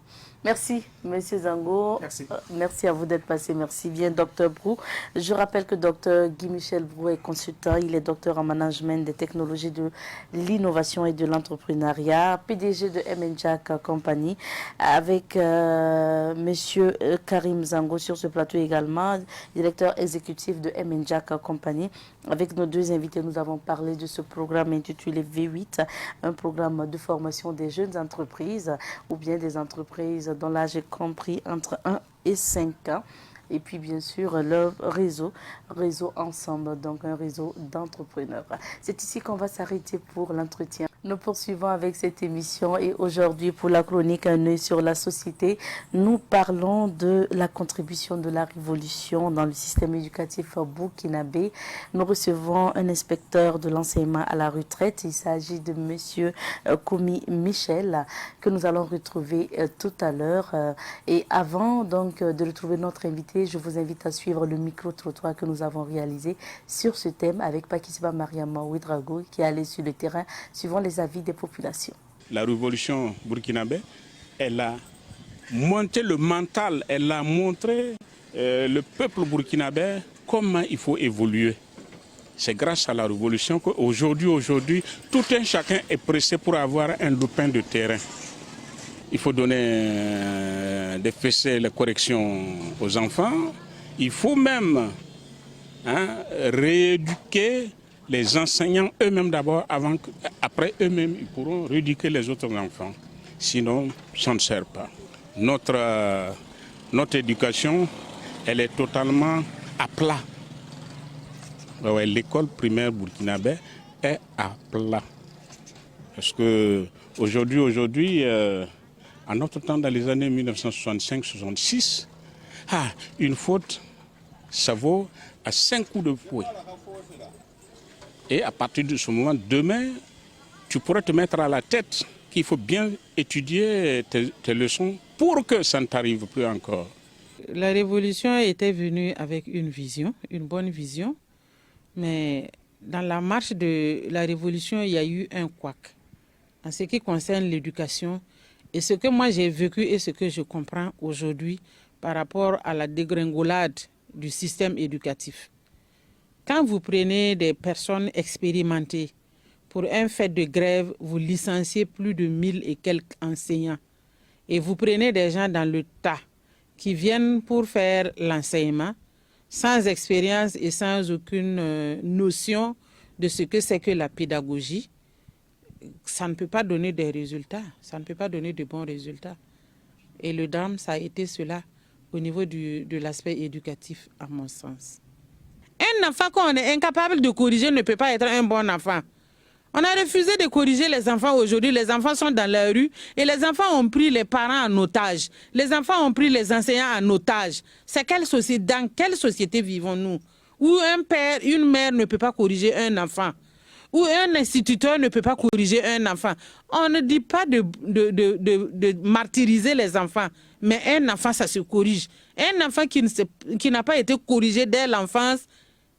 Merci, Monsieur Zango. Merci. Merci à vous d'être passé. Merci bien, Docteur Brou. Je rappelle que Docteur Guy-Michel Brou est consultant. Il est docteur en management des technologies de l'innovation et de l'entrepreneuriat, PDG de MNJAC Company, avec Monsieur Karim Zango sur ce plateau également, directeur exécutif de MNJAC Company. Avec nos 2 invités, nous avons parlé de ce programme intitulé V8, un programme de formation des jeunes entreprises ou bien des entreprises dont l'âge est compris entre 1 et 5 ans. Et puis, bien sûr, leur réseau ensemble, donc un réseau d'entrepreneurs. C'est ici qu'on va s'arrêter pour l'entretien. Nous poursuivons avec cette émission et aujourd'hui, pour la chronique Un œil sur la société, nous parlons de la contribution de la révolution dans le système éducatif burkinabé. Nous recevons un inspecteur de l'enseignement à la retraite. Il s'agit de Monsieur Koumi Michel, que nous allons retrouver tout à l'heure. Et avant donc de retrouver notre invité, je vous invite à suivre le micro-trottoir que nous avons réalisé sur ce thème avec Pakisba Mariama Ouedraogo qui est allé sur le terrain suivant les avis des populations. La révolution burkinabé, elle a monté le mental, elle a montré le peuple burkinabé comment il faut évoluer. C'est grâce à la révolution qu'aujourd'hui, tout un chacun est pressé pour avoir un lopin de terrain. Il faut donner des fessées, les corrections aux enfants. Il faut même rééduquer les enseignants eux-mêmes d'abord, après eux-mêmes, ils pourront rééduquer les autres enfants. Sinon, ça ne sert pas. Notre éducation, elle est totalement à plat. Ouais, l'école primaire burkinabé est à plat. Parce que aujourd'hui, en notre temps, dans les années 1965-66, une faute, ça vaut à 5 coups de fouet. Et à partir de ce moment, demain, tu pourrais te mettre à la tête qu'il faut bien étudier tes leçons pour que ça ne t'arrive plus encore. La révolution était venue avec une vision, une bonne vision, mais dans la marche de la révolution, il y a eu un couac en ce qui concerne l'éducation. Et ce que moi j'ai vécu et ce que je comprends aujourd'hui par rapport à la dégringolade du système éducatif. Quand vous prenez des personnes expérimentées, pour un fait de grève, vous licenciez plus de 1000 et quelques enseignants. Et vous prenez des gens dans le tas qui viennent pour faire l'enseignement sans expérience et sans aucune notion de ce que c'est que la pédagogie, ça ne peut pas donner des résultats, ça ne peut pas donner de bons résultats. Et le drame, ça a été cela au niveau de l'aspect éducatif, à mon sens. Un enfant qu'on est incapable de corriger ne peut pas être un bon enfant. On a refusé de corriger les enfants aujourd'hui. Les enfants sont dans la rue et les enfants ont pris les parents en otage. Les enfants ont pris les enseignants en otage. C'est dans quelle société vivons-nous? Où un père, une mère ne peut pas corriger un enfant. Où un instituteur ne peut pas corriger un enfant. On ne dit pas de martyriser les enfants, mais un enfant, ça se corrige. Un enfant qui n'a pas été corrigé dès l'enfance,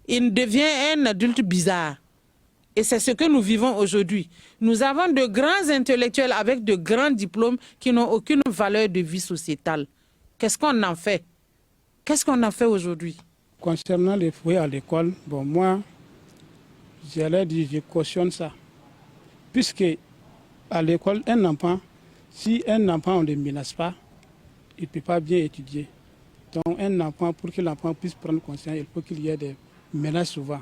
il devient un adulte bizarre. Et c'est ce que nous vivons aujourd'hui. Nous avons de grands intellectuels avec de grands diplômes qui n'ont aucune valeur de vie sociétale. Qu'est-ce qu'on en fait? Qu'est-ce qu'on en fait aujourd'hui? Concernant les fouets à l'école, bon, moi, j'allais dire, je cautionne ça. Puisque à l'école, un enfant, si un enfant on ne le menace pas, il ne peut pas bien étudier. Donc un enfant, pour que l'enfant puisse prendre conscience, il faut qu'il y ait des menaces souvent.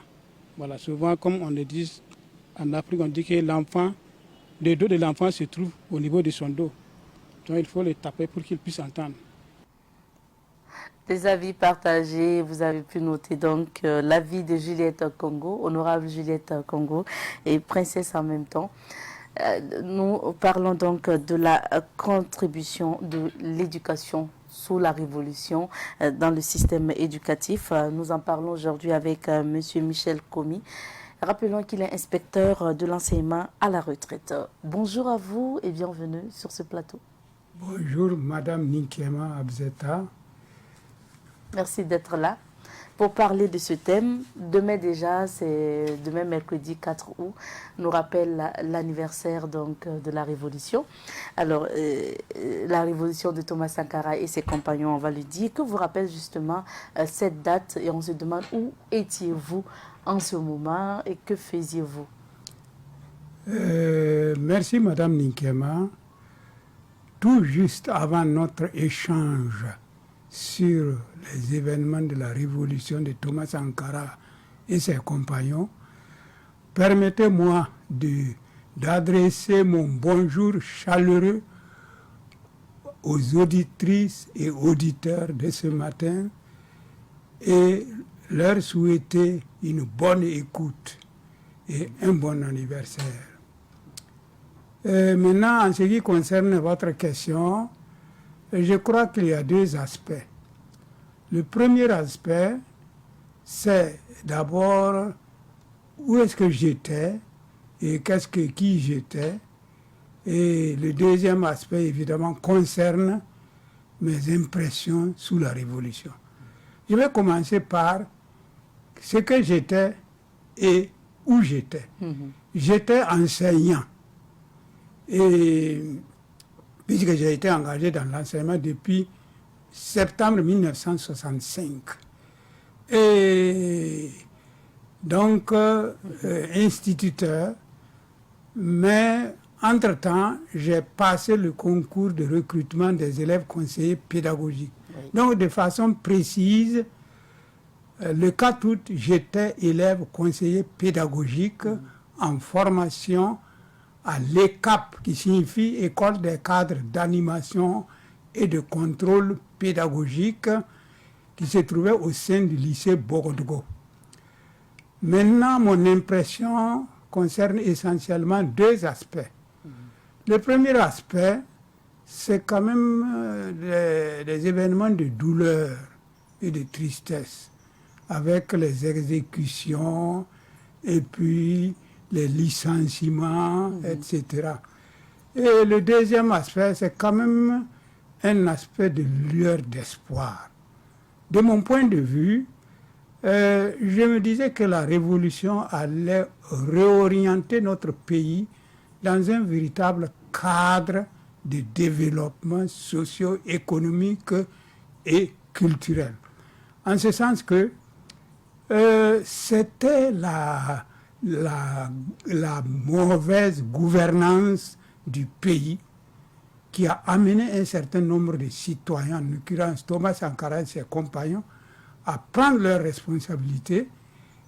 Voilà, souvent, comme on le dit en Afrique, on dit que l'enfant, le dos de l'enfant se trouve au niveau de son dos. Donc il faut le taper pour qu'il puisse entendre. Des avis partagés, vous avez pu noter donc l'avis de Juliette Congo, honorable Juliette Congo et princesse en même temps. Nous parlons donc de la contribution de l'éducation sous la Révolution dans le système éducatif. Nous en parlons aujourd'hui avec M. Michel Komi. Rappelons qu'il est inspecteur de l'enseignement à la retraite. Bonjour à vous et bienvenue sur ce plateau. Bonjour Madame Ninkema Abzeta. Merci d'être là pour parler de ce thème. Demain déjà, c'est demain mercredi 4 août, nous rappelle l'anniversaire donc de la Révolution. Alors, la Révolution de Thomas Sankara et ses compagnons, on va le dire, que vous rappelle justement cette date et on se demande où étiez-vous en ce moment et que faisiez-vous? Merci Madame Ninkema. Tout juste avant notre échange sur les événements de la révolution de Thomas Sankara et ses compagnons, permettez-moi d'adresser mon bonjour chaleureux aux auditrices et auditeurs de ce matin et leur souhaiter une bonne écoute et un bon anniversaire. Maintenant, en ce qui concerne votre question, je crois qu'il y a deux aspects. Le premier aspect, c'est d'abord où est-ce que j'étais et qui j'étais. Et le deuxième aspect, évidemment, concerne mes impressions sous la Révolution. Je vais commencer par ce que j'étais et où j'étais. J'étais enseignant. Et puisque j'ai été engagé dans l'enseignement depuis septembre 1965. Et donc, instituteur, mais entre-temps, j'ai passé le concours de recrutement des élèves conseillers pédagogiques. Oui. Donc, de façon précise, le 4 août, j'étais élève conseiller pédagogique en formation à l'ECAP, qui signifie École des cadres d'animation et de contrôle pédagogique, qui se trouvait au sein du lycée Bogodgo. Maintenant, mon impression concerne essentiellement deux aspects. Le premier aspect, c'est quand même des événements de douleur et de tristesse, avec les exécutions et puis les licenciements, etc. Et le deuxième aspect, c'est quand même un aspect de lueur d'espoir. De mon point de vue, je me disais que la révolution allait réorienter notre pays dans un véritable cadre de développement socio-économique et culturel. En ce sens que c'était la mauvaise gouvernance du pays qui a amené un certain nombre de citoyens, en l'occurrence Thomas Sankara et ses compagnons, à prendre leurs responsabilités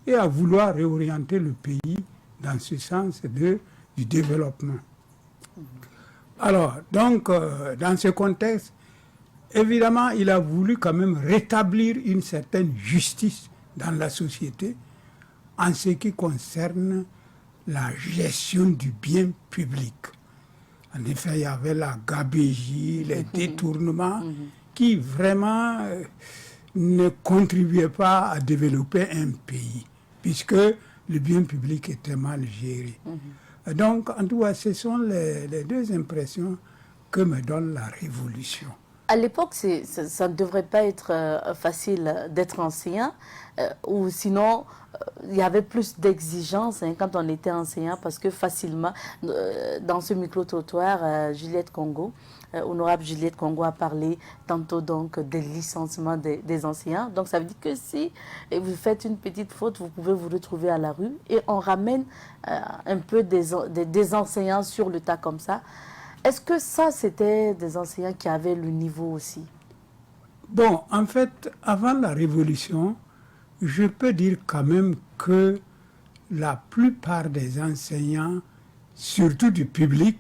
et à vouloir réorienter le pays dans ce sens du développement. Alors, donc, dans ce contexte, évidemment, il a voulu quand même rétablir une certaine justice dans la société en ce qui concerne la gestion du bien public. En effet, il y avait la gabégie, les détournements qui vraiment ne contribuaient pas à développer un pays, puisque le bien public était mal géré. Donc, en tout cas, ce sont les deux impressions que me donne la Révolution. À l'époque, ça ne devrait pas être facile d'être enseignant, ou sinon, il y avait plus d'exigences quand on était enseignant, parce que facilement, dans ce micro-trottoir, Juliette Congo, honorable Juliette Congo a parlé tantôt donc des licenciements des enseignants. Donc ça veut dire que si vous faites une petite faute, vous pouvez vous retrouver à la rue, et on ramène un peu des enseignants sur le tas comme ça. Est-ce que ça, c'était des enseignants qui avaient le niveau aussi? Bon, en fait, avant la Révolution, je peux dire quand même que la plupart des enseignants, surtout du public,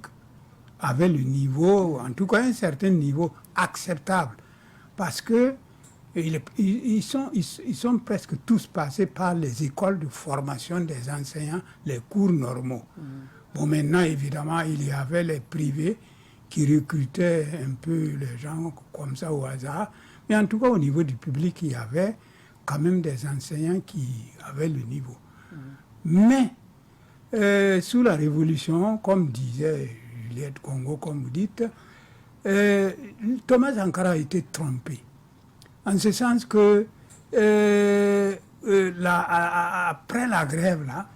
avaient le niveau, en tout cas un certain niveau acceptable. Parce que ils sont presque tous passés par les écoles de formation des enseignants, les cours normaux. Bon, maintenant, évidemment, il y avait les privés qui recrutaient un peu les gens comme ça au hasard. Mais en tout cas, au niveau du public, il y avait quand même des enseignants qui avaient le niveau. Mais, sous la Révolution, comme disait Juliette Congo, comme vous dites, Thomas Sankara a été trompé. En ce sens que, après la grève, là,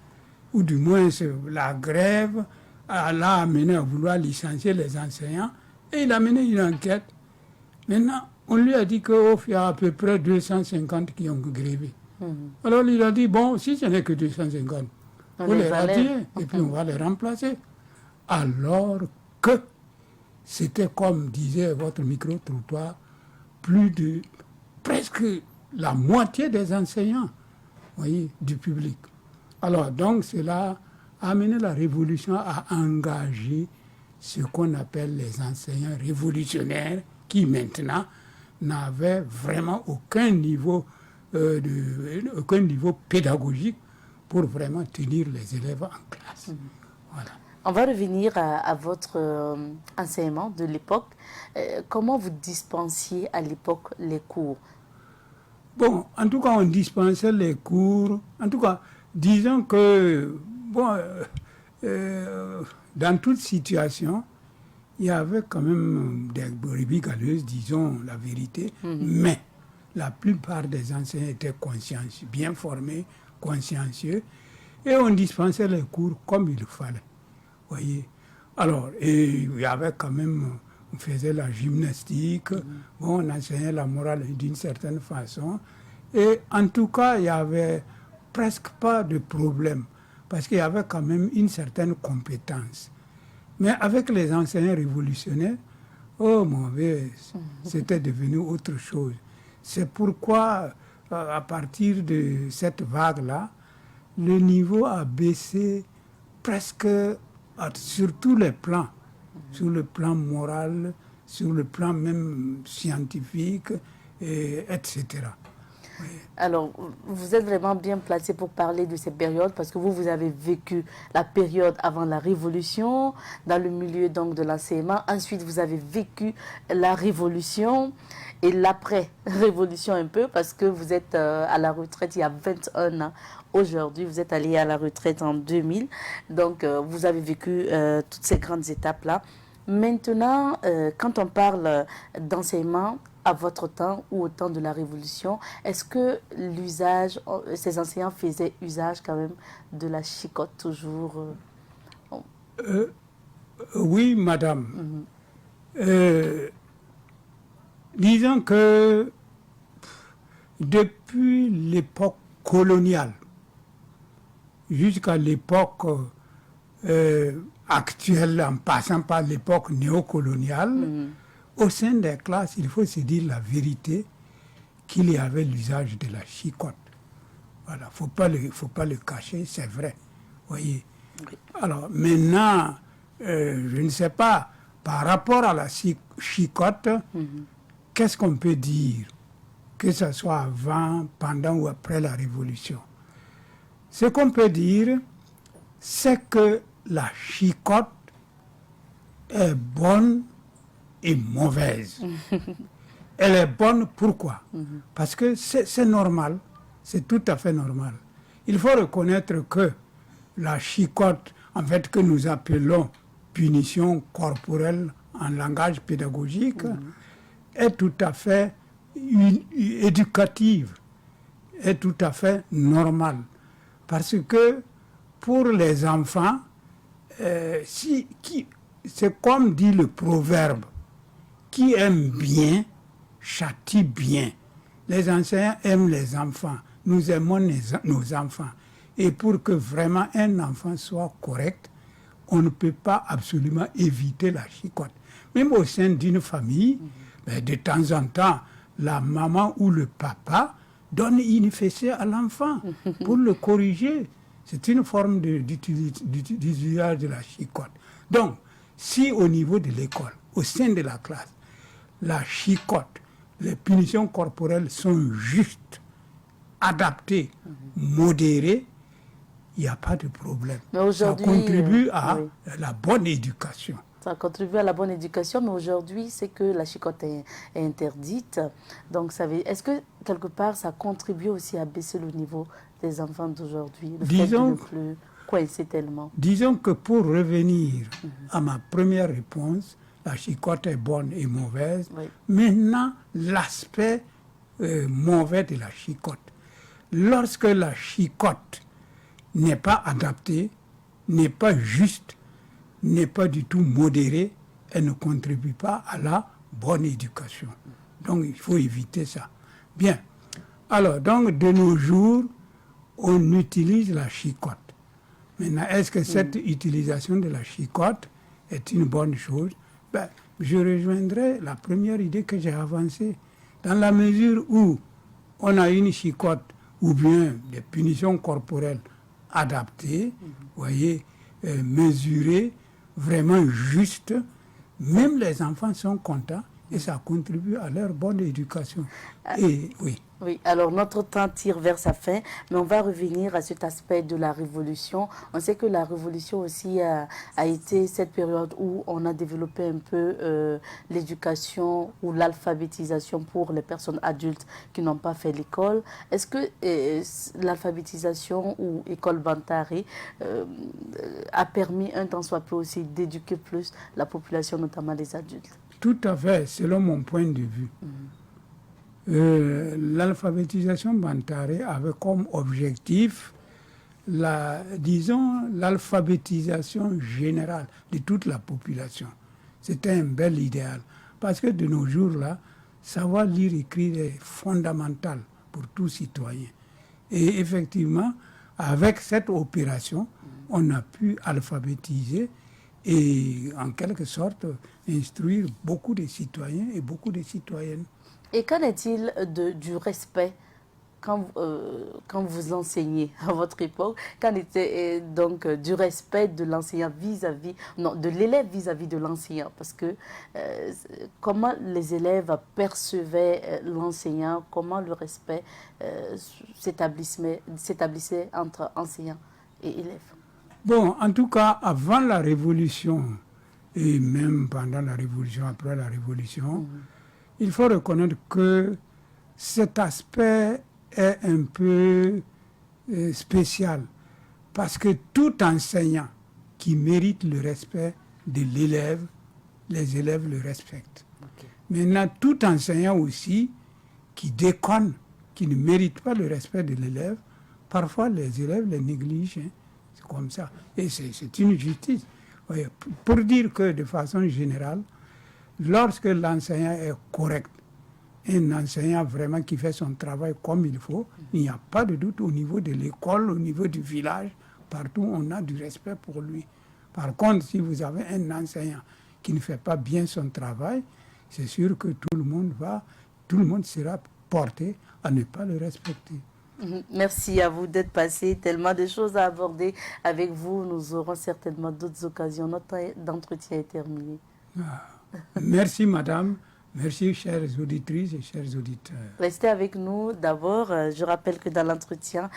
ou du moins la grève l'a amené à vouloir licencier les enseignants, et il a mené une enquête. Maintenant, on lui a dit qu'il y a à peu près 250 qui ont grévé. Alors il a dit, bon, si ce n'est que 250, on faut les retirer, et puis on va les remplacer. Alors que c'était comme disait votre micro-trottoir, presque la moitié des enseignants, voyez, du public. Alors, donc, cela a amené la Révolution à engager ce qu'on appelle les enseignants révolutionnaires qui, maintenant, n'avaient vraiment aucun niveau pédagogique pour vraiment tenir les élèves en classe. Voilà. On va revenir à votre enseignement de l'époque. Comment vous dispensiez à l'époque les cours? Bon, en tout cas, on dispensait les cours. En tout cas, disons que, bon, dans toute situation, il y avait quand même des brebis galeuses, disons la vérité, mais la plupart des enseignants étaient consciencieux, bien formés, consciencieux, et on dispensait les cours comme il fallait. Voyez. Alors, et il y avait quand même, on faisait la gymnastique, bon, on enseignait la morale d'une certaine façon, et en tout cas, il y avait presque pas de problème, parce qu'il y avait quand même une certaine compétence. Mais avec les enseignants révolutionnaires, oh mon Dieu, c'était devenu autre chose. C'est pourquoi, à partir de cette vague-là, le niveau a baissé presque sur tous les plans, sur le plan moral, sur le plan même scientifique, etc. Oui. Alors, vous êtes vraiment bien placé pour parler de ces périodes parce que vous avez vécu la période avant la Révolution, dans le milieu donc de l'enseignement. Ensuite, vous avez vécu la Révolution et l'après-Révolution un peu parce que vous êtes à la retraite il y a 21 ans. Aujourd'hui, vous êtes allé à la retraite en 2000. Donc, vous avez vécu toutes ces grandes étapes-là. Maintenant, quand on parle d'enseignement, à votre temps ou au temps de la Révolution, est-ce que l'usage, ces enseignants faisaient usage quand même de la chicotte toujours Oui, madame. Disons que depuis l'époque coloniale jusqu'à l'époque actuelle, en passant par l'époque néocoloniale, au sein des classes, il faut se dire la vérité qu'il y avait l'usage de la chicotte. Voilà, faut pas le cacher, c'est vrai. Voyez. Oui. Alors maintenant, je ne sais pas, par rapport à la chicotte, qu'est-ce qu'on peut dire, que ce soit avant, pendant ou après la Révolution? Ce qu'on peut dire, c'est que la chicotte est bonne et mauvaise. Elle est bonne, pourquoi? Parce que c'est normal, c'est tout à fait normal. Il faut reconnaître que la chicotte, en fait, que nous appelons punition corporelle en langage pédagogique, est tout à fait éducative, est tout à fait normale. Parce que pour les enfants, c'est comme dit le proverbe, qui aime bien, châtie bien. Les enseignants aiment les enfants, nous aimons nos enfants. Et pour que vraiment un enfant soit correct, on ne peut pas absolument éviter la chicotte. Même au sein d'une famille, de temps en temps, la maman ou le papa donne une fessée à l'enfant pour le corriger. C'est une forme d'usage de la chicotte. Donc, si au niveau de l'école, au sein de la classe, la chicotte, les punitions corporelles sont justes, adaptées, modérées, il n'y a pas de problème. Ça contribue à la bonne éducation. Ça contribue à la bonne éducation, mais aujourd'hui, c'est que la chicotte est interdite. Donc, est-ce que, quelque part, ça contribue aussi à baisser le niveau des enfants d'aujourd'hui? Le fait de ne plus coincer tellement. Disons que pour revenir à ma première réponse, la chicotte est bonne et mauvaise. Oui. Maintenant, l'aspect mauvais de la chicotte. Lorsque la chicotte n'est pas adaptée, n'est pas juste, n'est pas du tout modérée, elle ne contribue pas à la bonne éducation. Donc, il faut éviter ça. Bien. Alors, donc, de nos jours, on utilise la chicotte. Maintenant, est-ce que cette utilisation de la chicotte est une bonne chose? Je rejoindrai la première idée que j'ai avancée. Dans la mesure où on a une chicotte ou bien des punitions corporelles adaptées, voyez, mesurées, vraiment justes, même les enfants sont contents et ça contribue à leur bonne éducation. Et oui. Oui, alors notre temps tire vers sa fin, mais on va revenir à cet aspect de la révolution. On sait que la révolution aussi a été cette période où on a développé un peu l'éducation ou l'alphabétisation pour les personnes adultes qui n'ont pas fait l'école. Est-ce que l'alphabétisation ou école Bantare a permis un tant soit peu aussi d'éduquer plus la population, notamment les adultes? Tout à fait, selon mon point de vue. L'alphabétisation Bantare avait comme objectif, l'alphabétisation générale de toute la population. C'était un bel idéal. Parce que de nos jours, là, savoir lire et écrire est fondamental pour tout citoyen. Et effectivement, avec cette opération, on a pu alphabétiser et en quelque sorte instruire beaucoup de citoyens et beaucoup de citoyennes. Et qu'en est-il du respect quand vous enseignez à votre époque? Qu'en était donc du respect de l'enseignant de l'élève vis-à-vis de l'enseignant? Parce que comment les élèves percevaient l'enseignant, comment le respect s'établissait entre enseignants et élèves? Bon, en tout cas, avant la Révolution et même pendant la Révolution, après la Révolution, il faut reconnaître que cet aspect est un peu spécial parce que tout enseignant qui mérite le respect de l'élève, les élèves le respectent. Okay. Maintenant, tout enseignant aussi qui déconne, qui ne mérite pas le respect de l'élève, parfois les élèves les négligent. Hein. C'est comme ça. Et c'est une justice. Oui, pour dire que de façon générale, lorsque l'enseignant est correct, un enseignant vraiment qui fait son travail comme il faut, il n'y a pas de doute au niveau de l'école, au niveau du village, partout on a du respect pour lui. Par contre, si vous avez un enseignant qui ne fait pas bien son travail, c'est sûr que tout le monde sera porté à ne pas le respecter. Merci à vous d'être passé. Tellement de choses à aborder avec vous. Nous aurons certainement d'autres occasions. Notre temps d'entretien est terminé. Merci, madame. Merci, chères auditrices et chers auditeurs. Restez avec nous. D'abord, je rappelle que dans l'entretien,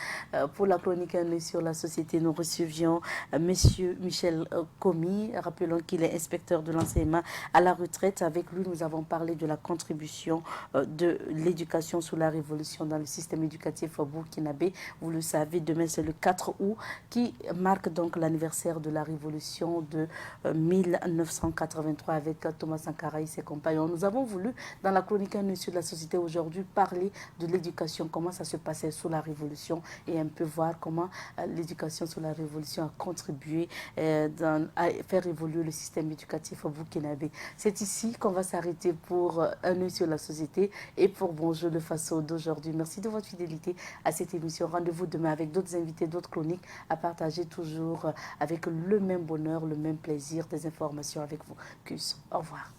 pour la chronique Un œil sur la société, nous recevions Monsieur Michel Komi. Rappelons qu'il est inspecteur de l'enseignement à la retraite. Avec lui, nous avons parlé de la contribution de l'éducation sous la révolution dans le système éducatif burkinabé. Vous le savez, demain, c'est le 4 août qui marque donc l'anniversaire de la révolution de 1983 avec Thomas Sankara et ses compagnons. Nous avons voulu, dans la chronique Un œil sur la société aujourd'hui, parler de l'éducation, comment ça se passait sous la Révolution et un peu voir comment l'éducation sous la Révolution a contribué à faire évoluer le système éducatif burkinabé. C'est ici qu'on va s'arrêter pour Un œil sur la société et pour Bonjour le Faso d'aujourd'hui. Merci de votre fidélité à cette émission. Rendez-vous demain avec d'autres invités, d'autres chroniques à partager toujours avec le même bonheur, le même plaisir, des informations avec vous. Au revoir.